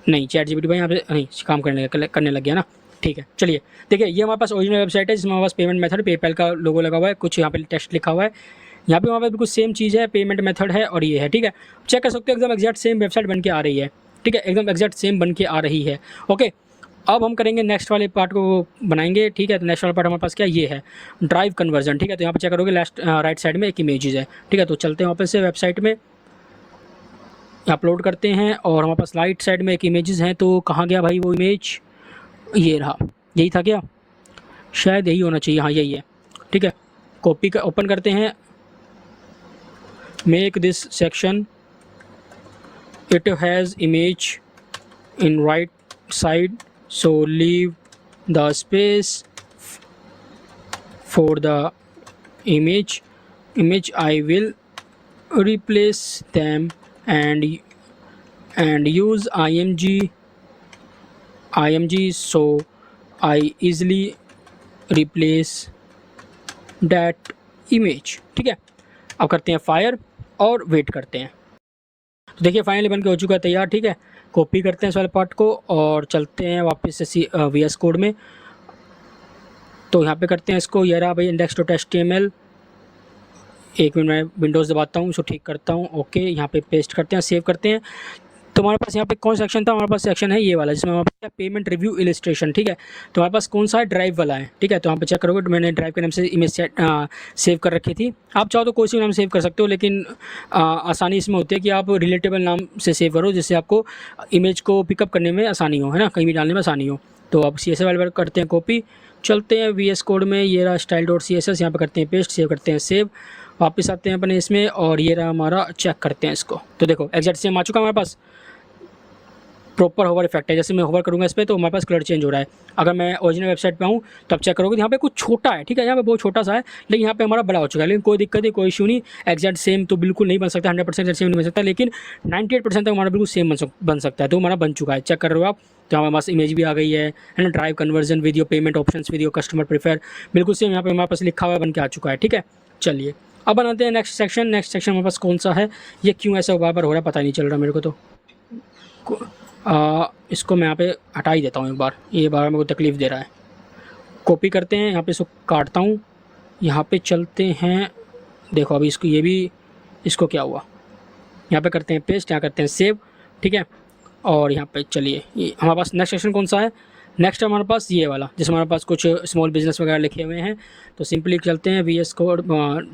नहीं, ChatGPT भाई यहाँ पे नहीं काम करने लग गया ना। ठीक है, चलिए देखिए, ये हमारे पास ओरिजिनल वेबसाइट है जिसमें हमारे पास पेमेंट मेथड पेपैल का लोगो लगा हुआ है, कुछ यहाँ पे टेक्स्ट लिखा हुआ है। यहाँ पे हमारे पास बिल्कुल सेम चीज़ है, पेमेंट मेथड है और ये है। ठीक है, चेक कर सकते हो एकदम एग्जैक्ट सेम वेबसाइट बन के आ रही है। ठीक है, एकदम एग्जैक्ट सेम बन के आ रही है। ओके, अब हम करेंगे नेक्स्ट वाले पार्ट को बनाएंगे। ठीक है, तो नेक्स्ट वाला पार्ट हमारे पास क्या, ये है ड्राइव कन्वर्जन। ठीक है, तो यहाँ पर चेक करोगे लेफ्ट राइट साइड में एक इमेजेस है। ठीक है, तो चलते हैं वापस से वेबसाइट में, अपलोड करते हैं और हमारे पास राइट साइड में एक इमेजेस हैं। तो कहाँ गया भाई वो इमेज, ये रहा, यही था क्या, शायद यही होना चाहिए, हाँ यही है। ठीक है, कॉपी का ओपन करते हैं, make this section, it has image in right side, so leave the space for the image. I will replace them and use img so I easily replace that image. ठीक है, अब करते हैं fire और wait करते हैं। तो देखिए फाइनली बन के हो चुका है तैयार। ठीक है, कॉपी करते हैं इस वाले पार्ट को और चलते हैं वापस से VS कोड में। तो यहाँ पे करते हैं इसको, ये रहा भाई index.html, एक मिनट मैं विंडोज़ दबाता हूँ, इसको ठीक करता हूँ। ओके, यहाँ पे पेस्ट करते हैं, सेव करते हैं। तो हमारे पास यहाँ पे कौन सेक्शन था, हमारे पास सेक्शन है ये वाला जिसमें हमारे पास पेमेंट रिव्यू इलस्ट्रेशन, ठीक है। तो हमारे पास कौन सा है, ड्राइव वाला है, ठीक है। तो यहाँ पे चेक करोगे तो मैंने ड्राइव के नाम से इमेज सेव कर रखी थी। आप चाहो तो कोई सी नाम सेव कर सकते हो, लेकिन आसानी इसमें होती है कि आप रिलेटेबल नाम से सेव करो, जिससे आपको इमेज को पिकअप करने में आसानी हो, है ना, कहीं भी डालने में आसानी हो। तो अब CSS वाले करते हैं कॉपी, चलते हैं VS कोड में, ये रहा style.css, यहाँ पे करते हैं पेस्ट, सेव करते हैं सेव, वापस आते हैं अपने इसमें और ये रहा हमारा, चेक करते हैं इसको। तो देखो एग्जैक्ट सेम आ चुका हमारे पास, प्रॉपर होवर इफेक्ट है। जैसे मैं होवर करूँगा इस पर तो हमारे पास कलर चेंज हो रहा है। अगर मैं ओरिजिनल वेबसाइट पे आऊँ तो आप चेक करोगे यहाँ पे कुछ छोटा है, ठीक है, यहाँ पे बहुत छोटा सा है, लेकिन यहाँ पे हमारा बड़ा हो चुका है। लेकिन कोई दिक्कत नहीं, कोई इशू नहीं। एग्जैक्ट सेम तो बिल्कुल नहीं बन सकता, 100% सेम नहीं बन सकता, लेकिन 98% तक हमारा बिल्कुल सेम बन सकता है। तो हमारा बन चुका है, चेक कर रहे हो आप। तो हमारे पास इमेज भी आ गई है ना, drive conversion, video payment options, video customer prefer, बिल्कुल सेम यहाँ पे हमारे पास लिखा हुआ बन के आ चुका है, ठीक है। चलिए अब बनाते हैं नेक्स्ट सेक्शन। नेक्स्ट सेक्शन हमारे पास कौन सा है, ये क्यों ऐसा बार बार हो रहा है पता नहीं चल रहा मेरे को। तो इसको मैं यहाँ पे हटा ही देता हूँ एक बार, ये बार मेरे को तकलीफ़ दे रहा है। कॉपी करते हैं, यहाँ पे इसको काटता हूँ, यहाँ पे चलते हैं। देखो अभी इसको, ये भी, इसको क्या हुआ, यहाँ पे करते हैं पेस्ट, यहाँ करते हैं सेव, ठीक है। और यहाँ पे चलिए, ये हमारे पास नेक्स्ट सेक्शन कौन सा है, नेक्स्ट हमारे पास ये वाला जिसमें हमारे पास कुछ स्मॉल बिजनेस वगैरह लिखे हुए हैं। तो सिंपली चलते हैं VS कोड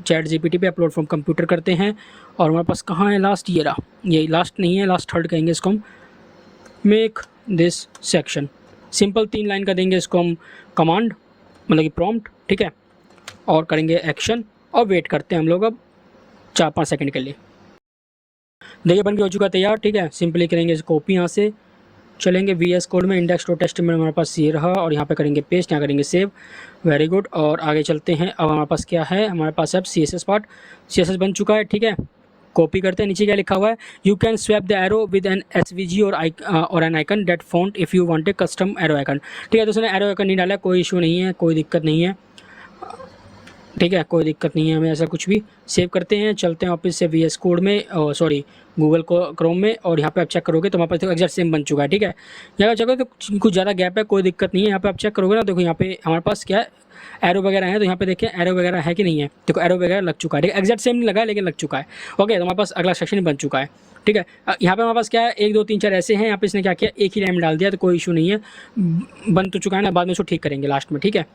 ChatGPT पे अपलोड फ्रॉम कंप्यूटर करते हैं। और हमारे पास कहाँ है लास्ट, ये रहा, ये लास्ट नहीं है, लास्ट थर्ड कहेंगे इसको हम। Make this section, simple 3 line का देंगे इसको हम कमांड, मतलब कि प्रॉम्प्ट, ठीक है। और करेंगे एक्शन और वेट करते हैं हम लोग अब 4-5 सेकंड के लिए। देखिए बन के हो चुका तैयार, ठीक है। सिंपली करेंगे इस कॉपी, यहाँ से चलेंगे VS कोड में, index.html में हमारे पास ये रहा, और यहाँ पे करेंगे पेस्ट, यहाँ करेंगे सेव, वेरी गुड। और आगे चलते हैं। अब हमारे पास क्या है, हमारे पास अब CSS पार्ट, CSS बन चुका है, ठीक है। कॉपी करते हैं, नीचे क्या लिखा हुआ है, you can swap the arrow with an SVG or an icon that font if you want a custom arrow icon, ठीक है। तो उसने एरो आइकन नहीं डाला, कोई इशू नहीं है, कोई दिक्कत नहीं है, ठीक है, कोई दिक्कत नहीं है हमें ऐसा कुछ भी। सेव करते हैं, चलते हैं वापस से VS कोड में, सॉरी गूगल को क्रोम में, और यहाँ पे आप चेक करोगे तो हमारे पास एग्जैक्ट सेम बन चुका है, ठीक है। यहाँ चेक करो तो कुछ ज़्यादा गैप है, कोई दिक्कत नहीं है। यहाँ पे आप चेक करोगे ना, देखो यहाँ पे हमारे पास क्या है, एरो वगैरह है। तो यहाँ पे देखिए एरो वगैरह है कि नहीं है, देखो एरो वगैरह लग चुका है, ठीक है। एग्जैक्ट सेम नहीं लगा है लेकिन लग चुका है। ओके, तो हमारे पास अगला सेक्शन बन चुका है, ठीक है। यहाँ पे हमारे पास क्या है, 1 2 3 4 ऐसे हैं। यहाँ पे इसने क्या किया, एक ही टाइम डाल दिया, तो कोई इशू नहीं है, बन तो चुका है ना, बाद में इसको ठीक करेंगे लास्ट में, ठीक है।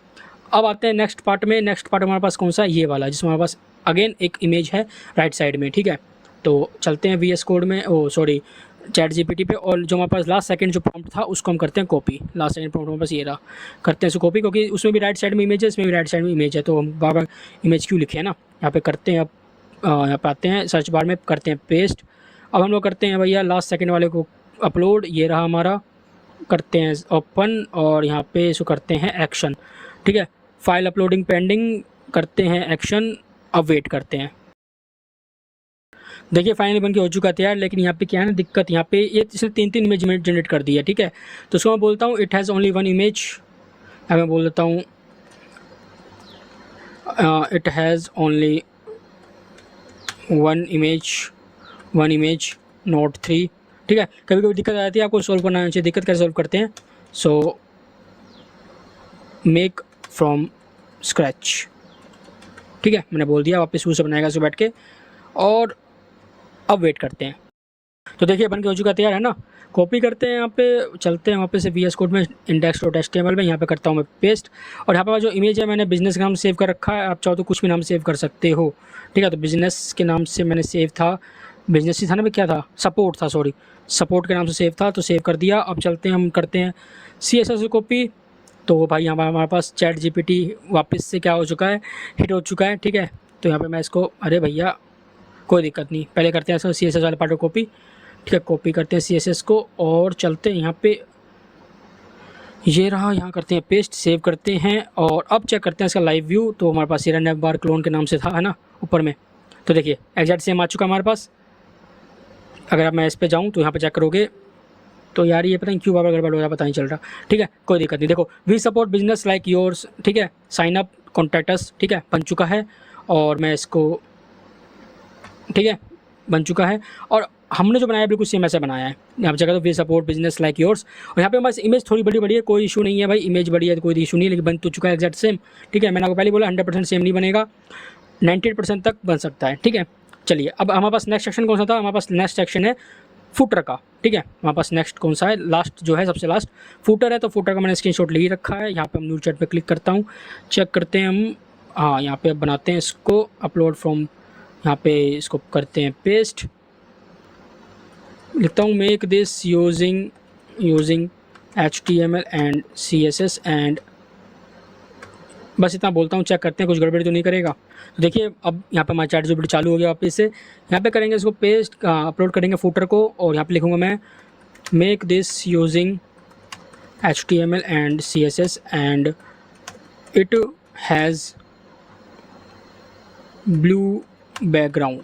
अब आते हैं नेक्स्ट पार्ट में। नेक्स्ट पार्ट हमारे पास कौन सा है, ये वाला जिसमें हमारे पास अगेन एक इमेज है राइट साइड में, ठीक है। तो चलते हैं VS कोड में, सॉरी ChatGPT पे, और जो हमारे पास लास्ट सेकंड जो प्रॉम्प्ट था उसको हम करते हैं कॉपी। लास्ट सेकंड प्रॉम्प्ट हमारे पास ये रहा, करते हैं इसको कॉपी, क्योंकि उसमें भी राइट साइड में इमेज है, इसमें भी राइट साइड में इमेज है, तो हम बार बार इमेज क्यों लिखे है ना। यहाँ पे करते हैं, अब यहाँ पे आते हैं सर्च बार में, करते हैं पेस्ट। अब हम लोग करते हैं भैया लास्ट सेकेंड वाले को अपलोड, ये रहा हमारा, करते हैं ओपन, और यहाँ पे इसको करते हैं एक्शन, ठीक है। फाइल अपलोडिंग पेंडिंग, करते हैं एक्शन, अब वेट करते हैं। देखिए फाइनली बन के हो चुका था यार, लेकिन यहाँ पे क्या है ना दिक्कत, यहाँ पे ये इसने 3 इमेज जनरेट कर दी है, ठीक है। तो उसको मैं बोलता हूँ इट हैज़ ओनली 1 इमेज, मैं बोल देता हूँ it has only 1 image note 3, ठीक है। कभी कभी दिक्कत आती है, आपको सोल्व करना चाहिए, दिक्कत कैसे सोल्व करते हैं। सो मेक फ्रॉम स्क्रैच, ठीक है, मैंने बोल दिया, वापस शुरू से बनाएगा इसको बैठ के, और अब वेट करते हैं। तो देखिए बन के हो चुका तैयार है ना। कॉपी करते हैं, यहाँ पे चलते हैं वापस से VS कोड में, index.html में, यहाँ पे करता हूँ मैं पेस्ट, और यहाँ पे जो इमेज है मैंने बिजनेस का नाम सेव कर रखा है, आप चाहो तो कुछ भी नाम सेव कर सकते हो, ठीक है। तो बिजनेस के नाम से मैंने सेव था, बिजनेस ही था ना, मैं क्या था, सपोर्ट था, सॉरी सपोर्ट के नाम से सेव था, तो सेव कर दिया। अब चलते हैं, हम करते हैं CSS कॉपी। तो भाई यहाँ पर हमारे पास ChatGPT वापस से क्या हो चुका है, हिट हो चुका है, ठीक है। तो यहाँ पे मैं इसको, अरे भैया कोई दिक्कत नहीं, पहले करते हैं इसको CSS वाले पार्ट को कॉपी, ठीक है। कॉपी करते हैं CSS को, और चलते हैं यहाँ पे, ये रहा, यहाँ करते हैं पेस्ट, सेव करते हैं, और अब चेक करते हैं इसका लाइव व्यू। तो हमारे पास ये नेव बार क्लोन के नाम से था, है ना, ऊपर में। तो देखिए एग्जैक्ट सेम आ चुका हमारे पास। अगर मैं इस पर जाऊँ तो यहाँ पर चेक करोगे तो यार ये पता नहीं क्यों बार गड़बड़ हो रहा है, पता नहीं चल रहा, ठीक है, कोई दिक्कत नहीं। देखो we support business like yours, ठीक है, साइन अप कॉन्टैक्ट अस, ठीक है, बन चुका है। और मैं इसको, ठीक है, बन चुका है, और हमने जो बनाया बिल्कुल सेम ऐसा बनाया है। यहाँ पर जगह तो we support business like yours, और यहाँ पे हमारे इमेज थोड़ी बड़ी है, कोई इशू नहीं है भाई, इमेज बड़ी है तो कोई इशू नहीं है, लेकिन बन तो चुका है एग्जैक्ट सेम, ठीक है। मैंने आपको पहले बोला 100% सेम नहीं बनेगा, 98% तक बन सकता है। ठीक है, चलिए अब हमारे पास नेक्स्ट सेक्शन कौन सा था, हमारे पास नेक्स्ट सेक्शन है फुटर का। ठीक है, हमारे पास नेक्स्ट कौन सा है, लास्ट जो है सबसे लास्ट फुटर है। तो फुटर का मैंने स्क्रीनशॉट ले ही रखा है। यहाँ पे हम न्यू चैट पे क्लिक करता हूँ, चेक करते हैं हम। हाँ, यहाँ पे अब बनाते हैं इसको अपलोड फ्रॉम, यहाँ पे इसको करते हैं पेस्ट। लिखता हूँ make this using HTML and CSS and बस इतना बोलता हूँ। चेक करते हैं कुछ गड़बड़ी तो नहीं करेगा। तो देखिए अब यहाँ पे हमारा चैट जीपीटी चालू हो गया वापस से। यहाँ पे करेंगे इसको पेस्ट, अपलोड करेंगे फुटर को, और यहाँ पे लिखूँगा मैं make this using HTML and CSS and it has blue background,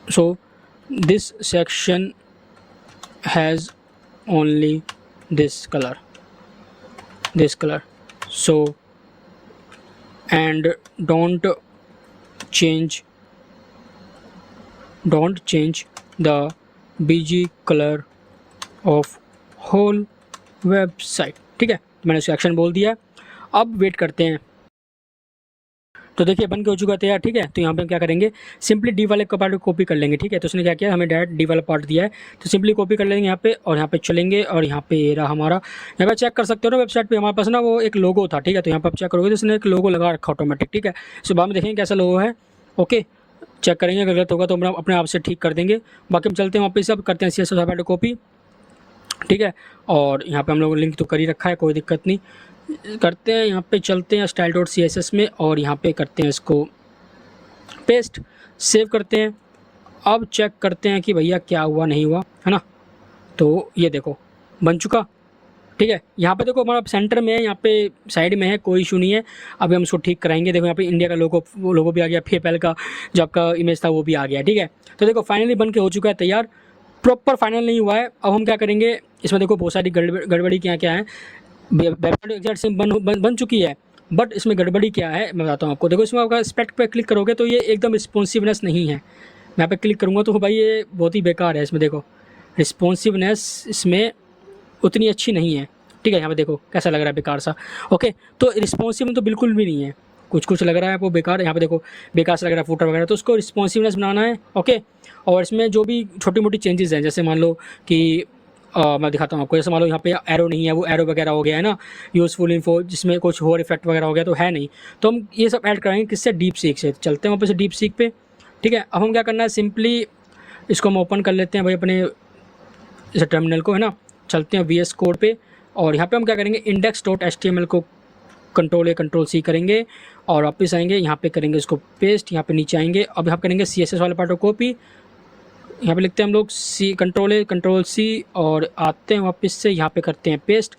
so this section has only this color, so and don't change the BG color of whole website। ठीक है, तो मैंने उसका एक्शन बोल दिया। अब वेट करते हैं। तो देखिए बन के हो चुका है तैयार। ठीक है, तो यहाँ पे हम क्या करेंगे, सिंपली डी वाले का पार्ट को कॉपी कर लेंगे। ठीक है, तो उसने क्या किया, हमें डायरेक्ट डी वाला पार्ट दिया है, तो सिंपली कॉपी कर लेंगे यहाँ पे, और यहाँ पे चलेंगे, और यहाँ पे ये रहा हमारा। यहाँ पे चेक कर सकते हो ना, वेबसाइट पे हमारे पास ना वो एक लोगो था। ठीक है, तो यहाँ पे आप चेक करोगे तो उसने एक लोगो लगा रखा ऑटोमेटिक। ठीक है, इसके बाद में देखेंगे कैसा लोगो है। ओके, चेक करेंगे, अगर गलत होगा तो हम अपने आप से ठीक कर देंगे। बाकी हम चलते हैं वापस, अब करते हैं CSS वाले कॉपी। ठीक है, और यहाँ पे हम लोग लिंक तो कर ही रखा है, कोई दिक्कत नहीं। करते हैं यहाँ पे, चलते हैं style.css में, और यहाँ पे करते हैं इसको पेस्ट, सेव करते हैं। अब चेक करते हैं कि भैया क्या हुआ नहीं हुआ, है ना। तो ये देखो बन चुका। ठीक है, यहाँ पे देखो हमारा सेंटर में है, यहाँ पे साइड में है, कोई इशू नहीं है। अभी हम उसको ठीक कराएंगे। देखो यहाँ पे इंडिया का लोगो भी आ गया, पेपैल का जो आपका इमेज था वो भी आ गया। ठीक है, तो देखो फाइनली बन के हो चुका है तैयार। प्रॉपर फाइनल नहीं हुआ है। अब हम क्या करेंगे, इसमें देखो बहुत सारी गड़बड़ी क्या है। वेबसाइट एग्जैक्ट सेम बन चुकी है, बट इसमें गड़बड़ी क्या है मैं बताता हूँ आपको। देखो इसमें आपका स्पेक्ट पे क्लिक करोगे तो ये एकदम रिस्पॉन्सिवनेस नहीं है। मैं यहाँ पे क्लिक करूँगा तो भाई ये बहुत ही बेकार है। इसमें देखो रिस्पॉन्सिवनेस इसमें उतनी अच्छी नहीं है। ठीक है, यहाँ पे देखो कैसा लग रहा है, बेकार सा। ओके, तो रिस्पॉन्सिव तो बिल्कुल भी नहीं है, कुछ लग रहा है वो बेकार। यहाँ पे देखो बेकार से लग रहा है फुटर वगैरह, तो उसको रिस्पॉन्सिवनेस बनाना है। ओके, और इसमें जो भी छोटी मोटी चेंजेस हैं, जैसे मान लो कि मैं दिखाता हूँ आपको। जैसे मान लो यहाँ पे एरो नहीं है, वो एरो वगैरह हो गया है ना, यूज़फुल इन्फो, जिसमें कुछ और इफेक्ट वगैरह हो गया तो है नहीं। तो हम ये सब ऐड कराएंगे किससे, डीप सीक से। चलते हैं वापस से डीप सीक पे। ठीक है, अब हम क्या करना है, सिंपली इसको हम ओपन कर लेते हैं भाई अपने जैसे टर्मिनल को, है ना। चलते हैं VS कोड पे, और यहाँ पे हम क्या करेंगे, index.html को Ctrl+A Ctrl+C करेंगे, और वापस आएंगे यहाँ पे करेंगे इसको पेस्ट। यहाँ पे नीचे आएंगे, अब यहाँ करेंगे CSS वाले पार्ट को कॉपी। यहाँ पे लिखते हैं हम लोग Ctrl+A Ctrl+C, और आते हैं वापस से यहाँ पे करते हैं paste.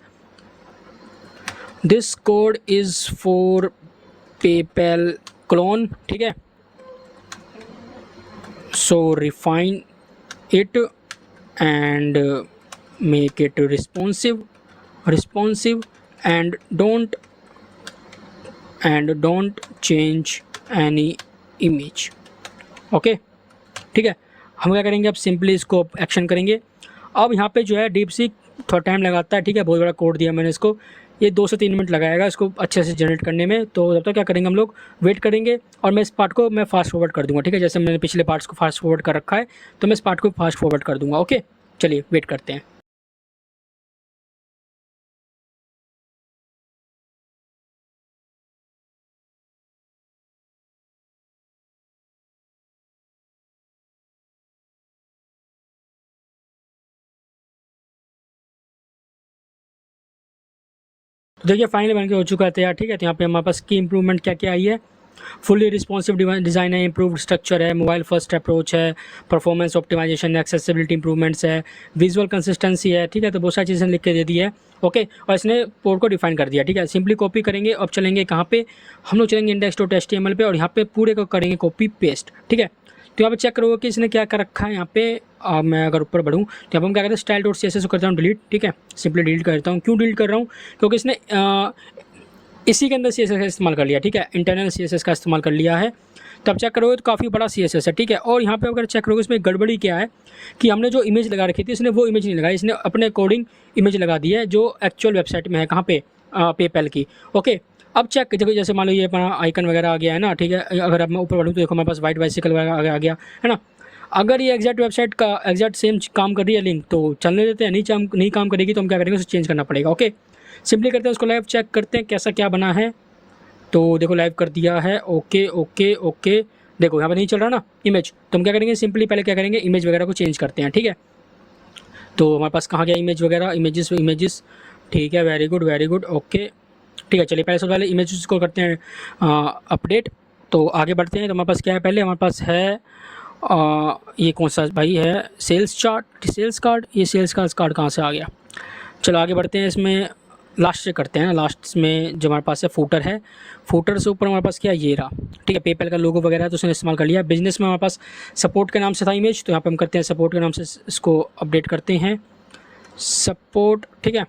This code is for PayPal clone. ठीक है, so refine it and make it responsive and don't change any image. Okay, ठीक है, हम क्या करेंगे, अब सिंपली इसको एक्शन करेंगे। अब यहाँ पे जो है डीप सीक थोड़ा टाइम लगाता है। ठीक है, बहुत बड़ा कोड दिया मैंने इसको, ये 2 से 3 मिनट लगाएगा इसको अच्छे से जनरेट करने में। तो जब तक क्या करेंगे हम लोग वेट करेंगे, और मैं इस पार्ट को मैं फास्ट फॉरवर्ड कर दूँगा। ठीक है, जैसे मैंने पिछले पार्ट्स को फास्ट फॉरवर्ड कर रखा है, तो मैं इस पार्ट को फास्ट फॉरवर्ड कर दूँगा। ओके, चलिए वेट करते हैं। तो देखिए फाइनली बन के हो चुका है तैयार। ठीक है, तो यहाँ पे हमारे पास की इंप्रूवमेंट क्या क्या आई है। फुली रिस्पॉन्सिव डिज़ाइन है, इंप्रूव्ड स्ट्रक्चर है, मोबाइल फर्स्ट अप्रोच है, परफॉर्मेंस ऑप्टिमाइजेशन है, एक्सेसिबिलिटी इंप्रूवमेंट्स है, विजुअल कंसिस्टेंसी है। ठीक है, तो बहुत सारी चीज़ें लिख के दे दी है। ओके, और इसने कोड को डिफाइन कर दिया। ठीक है, सिंपली कॉपी करेंगे। अब चलेंगे कहाँ पे, हम लोग चलेंगे index.html पे, और यहाँ पे पूरे को करेंगे कॉपी पेस्ट। ठीक है, तो यहाँ पे चेक करोगे कि इसने क्या कर रखा है। यहाँ पे मैं अगर ऊपर बढ़ूँ तो यहाँ पर हम क्या करते हैं, style.css को करता हूँ डिलीट। ठीक है, सिंपली डिलीट करता हूँ। क्यों डिलीट कर रहा हूँ, क्योंकि इसने इसी के अंदर CSS का इस्तेमाल कर लिया। ठीक है, इंटरनल CSS का इस्तेमाल कर लिया है, तो आप चेक करोगे तो काफ़ी बड़ा CSS है, ठीक है। और यहाँ पे अगर चेक करोगे इसमें गड़बड़ी क्या है कि हमने जो इमेज लगा रखी थी इसने वो इमेज नहीं लगाई, इसने अपने अकॉर्डिंग इमेज लगा दी है जो एक्चुअल वेबसाइट में है, कहाँ पे, पेपैल की। ओके, अब चेक देखो, जैसे मान लो ये अपना आइकन वगैरह आ गया है ना, ठीक है। अगर अब मैं ऊपर बढ़ूँ तो देखो हमारे पास वाइट बाइसिकल वगैरह आ गया है ना। अगर ये एग्जैक्ट वेबसाइट का एग्जैक्ट सेम काम कर रही है लिंक तो चलने देते हैं, नहीं काम करेगी तो हम क्या करेंगे, उसे चेंज करना पड़ेगा। ओके, सिंपली करते हैं उसको लाइव, चेक करते हैं कैसा क्या बना है। तो देखो लाइव कर दिया है, ओके ओके ओके। देखो यहाँ पर नहीं चल रहा ना इमेज, तो हम क्या करेंगे, सिंपली पहले क्या करेंगे, इमेज वगैरह को चेंज करते हैं, ठीक है। तो हमारे पास कहाँ गया इमेज वगैरह, इमेजेस, ठीक है, वेरी गुड, ओके, ठीक है। चलिए पहले सबसे पहले इमेजेस को करते हैं अपडेट। तो आगे बढ़ते हैं। तो हमारे पास क्या है, पहले हमारे पास है ये कौन सा भाई है, सेल्स कार्ड। ये सेल्स कार्ड कहाँ से आ गया। चलो आगे बढ़ते हैं, इसमें लास्ट से करते हैं। लास्ट में जो हमारे पास है फूटर है, फूटर से ऊपर हमारे पास क्या है, ये रहा, ठीक है। पेपैल का लोगो वगैरह है तो उसने इस्तेमाल कर लिया। बिजनेस में हमारे पास सपोर्ट के नाम से था इमेज, तो यहाँ पे हम करते हैं सपोर्ट के नाम से इसको अपडेट करते हैं, सपोर्ट, ठीक है।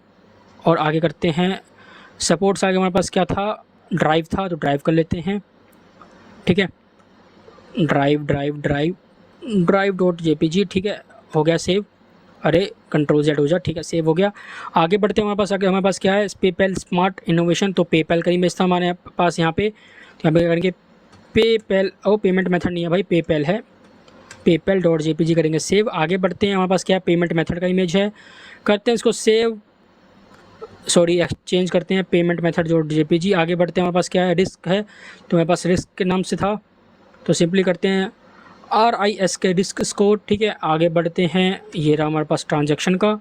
और आगे करते हैं सपोर्ट से आगे हमारे पास क्या था, ड्राइव था, तो ड्राइव कर लेते हैं, ठीक है। drive.jpg, ठीक है, हो गया सेव। अरे Ctrl+Z हो जा, ठीक है, सेव हो गया। आगे बढ़ते हैं, हमारे पास आगे हमारे पास क्या है, पेपैल स्मार्ट इनोवेशन। तो पेपैल का इमेज था हमारे पास यहाँ पे, यहाँ पे करेंगे पेपैल, पेमेंट मेथड नहीं है भाई, पेपैल है, पेपैल.jpg करेंगे सेव। आगे बढ़ते हैं, हमारे पास क्या है, पेमेंट मेथड का इमेज है, करते हैं इसको सेव, सॉरी एक्सचेंज करते हैं, पेमेंट मेथड जो JPG। आगे बढ़ते हैं, हमारे पास क्या है, रिस्क है, तो हमारे पास रिस्क के नाम से था, तो सिंपली करते हैं RISK रिस्क स्कोर, ठीक है। आगे बढ़ते हैं, ये रहा हमारे पास ट्रांजैक्शन का,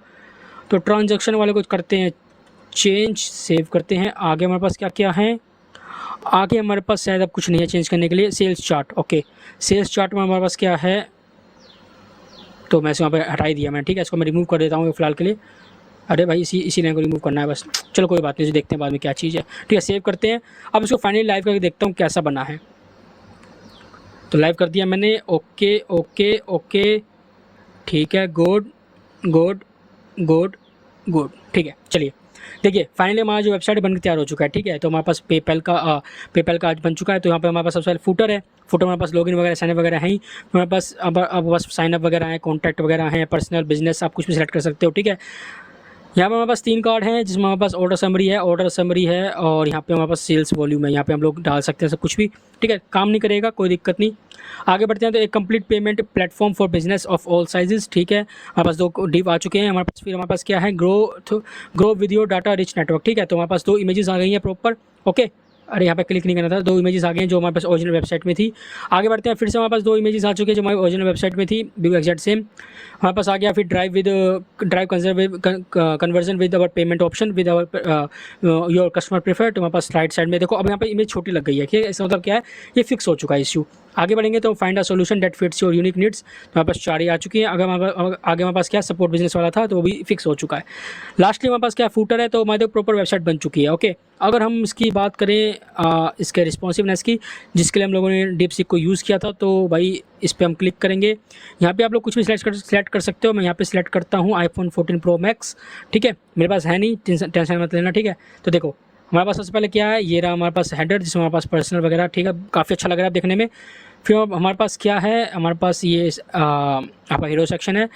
तो ट्रांजैक्शन वाले को करते हैं चेंज, सेव करते हैं। आगे हमारे पास क्या क्या है, आगे हमारे पास शायद अब कुछ नहीं है चेंज करने के लिए। Sales chart, okay, sales chart में हमारे पास क्या है, तो मैं इसे वहाँ पर हटा ही दिया मैं, ठीक है। इसको मैं रिमूव कर देता हूँ फिलहाल के लिए। अरे भाई इसी लाइन को रिमूव करना है बस, चलो कोई बात नहीं, देखते हैं बाद में क्या चीज़ है, ठीक है। सेव करते हैं। अब इसको फाइनली लाइव करके देखता हूँ कैसा बना है। तो लाइव कर दिया मैंने, ओके ओके ओके, ठीक है, गुड, ठीक है। चलिए देखिए फाइनली हमारा जो वेबसाइट बनकर तैयार हो चुका है, ठीक है। तो हमारे पास पेपैल का आज बन चुका है। तो यहाँ पे हमारे पास सबसे पहले फूटर है, फूटर में हमारे पास लॉगिन वगैरह साइनअप वगैरह है ही। हमारे पास अब बस साइनअप वगैरह है, कॉन्टैक्ट वगैरह हैं, पर्सनल बिजनेस, आप कुछ भी सिलेक्ट कर सकते हो, ठीक है। यहाँ पे हमारे पास 3 कार्ड हैं, जिसमें हमारे पास ऑर्डर समरी है, और यहाँ पे हमारे पास सेल्स वॉल्यूम है। यहाँ पे हम लोग डाल सकते हैं सब कुछ भी, ठीक है। काम नहीं करेगा, कोई दिक्कत नहीं। आगे बढ़ते हैं, तो एक complete payment platform for business of all sizes, ठीक है। हमारे पास 2 डिव आ चुके हैं हमारे पास। फिर हमारे पास क्या है, grow video data rich network, ठीक है। तो हमारे पास 2 इमेजेस आ गई हैं प्रॉपर, ओके। अरे यहाँ पे क्लिक नहीं करना था, 2 इमेजेस आ गए हैं जो हमारे पास ओरिजिनल वेबसाइट में थी। आगे बढ़ते हैं, फिर से हमारे पास 2 इमेजेस आ चुके हैं जो हमारी ओरिजिनल वेबसाइट में थी, बिल्कुल एग्जैक्ट सेम हमारे पास आ गया। फिर drive conversion with our payment option with our your customer prefer. तो हमारे पास राइट साइड में देखो, अब यहाँ पे इमेज छोटी लग गई है, ठीक है। इसका मतलब क्या है, ये फिक्स हो चुका है इश्यू। आगे बढ़ेंगे तो find a solution that fits your unique needs, तो हमारे पास 4 ही आ चुकी है। आगे हमारे पास क्या, सपोर्ट बिजनेस वाला था तो वो भी फिक्स हो चुका है। लास्टली हमारे पास क्या, फूटर है, तो हमारे प्रॉपर वेबसाइट बन चुकी है, ओके। अगर हम इसकी बात करें इसके रिस्पॉन्सिवनेस की, जिसके लिए हम लोगों ने डीपसीक को यूज़ किया था, तो भाई इस पर हम क्लिक करेंगे। यहाँ पे आप लोग कुछ भी सिलेक्ट कर सकते हो। मैं यहाँ पे सिलेक्ट करता हूँ iPhone 14 Pro Max, ठीक है। मेरे पास है नहीं, टेंशन मत लेना, ठीक है। तो देखो हमारे पास सबसे पहले क्या है, ये रहा हमारे पास हेडर, जिसमें हमारे पास पर्सनल वगैरह, ठीक है, काफ़ी अच्छा लग रहा है देखने में। फिर हमारे पास क्या है, हमारे पास ये आपका हीरो सेक्शन है।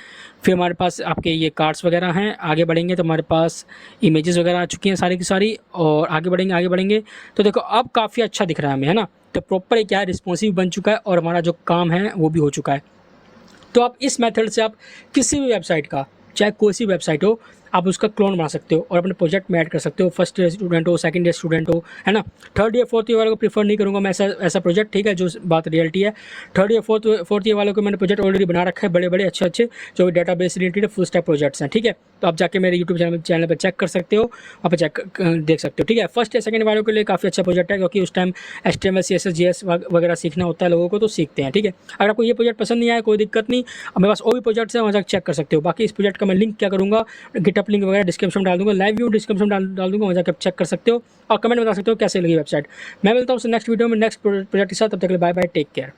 फिर हमारे पास आपके ये कार्ड्स वगैरह हैं। आगे बढ़ेंगे तो हमारे पास इमेजेस वगैरह आ चुकी हैं सारी की सारी, और आगे बढ़ेंगे तो देखो अब काफ़ी अच्छा दिख रहा है हमें, है ना। तो प्रॉपर क्या है, रिस्पॉन्सिव बन चुका है, और हमारा जो काम है वो भी हो चुका है। तो आप इस मेथड से आप किसी भी वेबसाइट का, चाहे कोई सी वेबसाइट हो, आप उसका क्लोन बना सकते हो और अपने प्रोजेक्ट में ऐड कर सकते हो। फर्स्ट ईयर स्टूडेंट हो, सेकंड ईयर स्टूडेंट हो, है ना। थर्ड ईयर फोर्थ ईयर वालों को प्रीफर नहीं करूँगा मैं ऐसा प्रोजेक्ट, ठीक है, जो बात रियलिटी है। थर्ड ईयर फोर्थ ईयर वालों को मैंने प्रोजेक्ट ऑलरेडी बना रखा है, बड़े अच्छे जो data base related full stack projects हैं, ठीक है। तो आप जाके मेरे यूट्यूब चैनल पर चेक कर सकते हो, वहाँ पर चेक देख सकते हो, ठीक है। फर्स्ट या सेकंड वालों के लिए काफ़ी अच्छा प्रोजेक्ट है, क्योंकि उस टाइम HTML CSS JS वगैरह सीखना होता है लोगों को, तो सीखते हैं, ठीक है। अगर आपको ये प्रोजेक्ट पसंद नहीं आया, कोई दिक्कत नहीं, मेरे पास और भी प्रोजेक्ट्स हैं, वहाँ जाकर चेक कर सकते हो। बाकी इस प्रोजेक्ट का मैं लिंक क्या करूँगा, गिटअप लिंक वगैरह डिस्क्रिप्शन डाल दूँगा, लाइव व्यू डिस्क्रिप्शन डाल दूँगा, वहाँ जाकर चेक कर सकते हो और कमेंट बता सकते हो कैसे लगी वेबसाइट। मैं मिलता हूँ नेक्स्ट वीडियो में नेक्स्ट प्रोजेक्ट के साथ, तब तक के लिए बाय बाय, टेक केयर।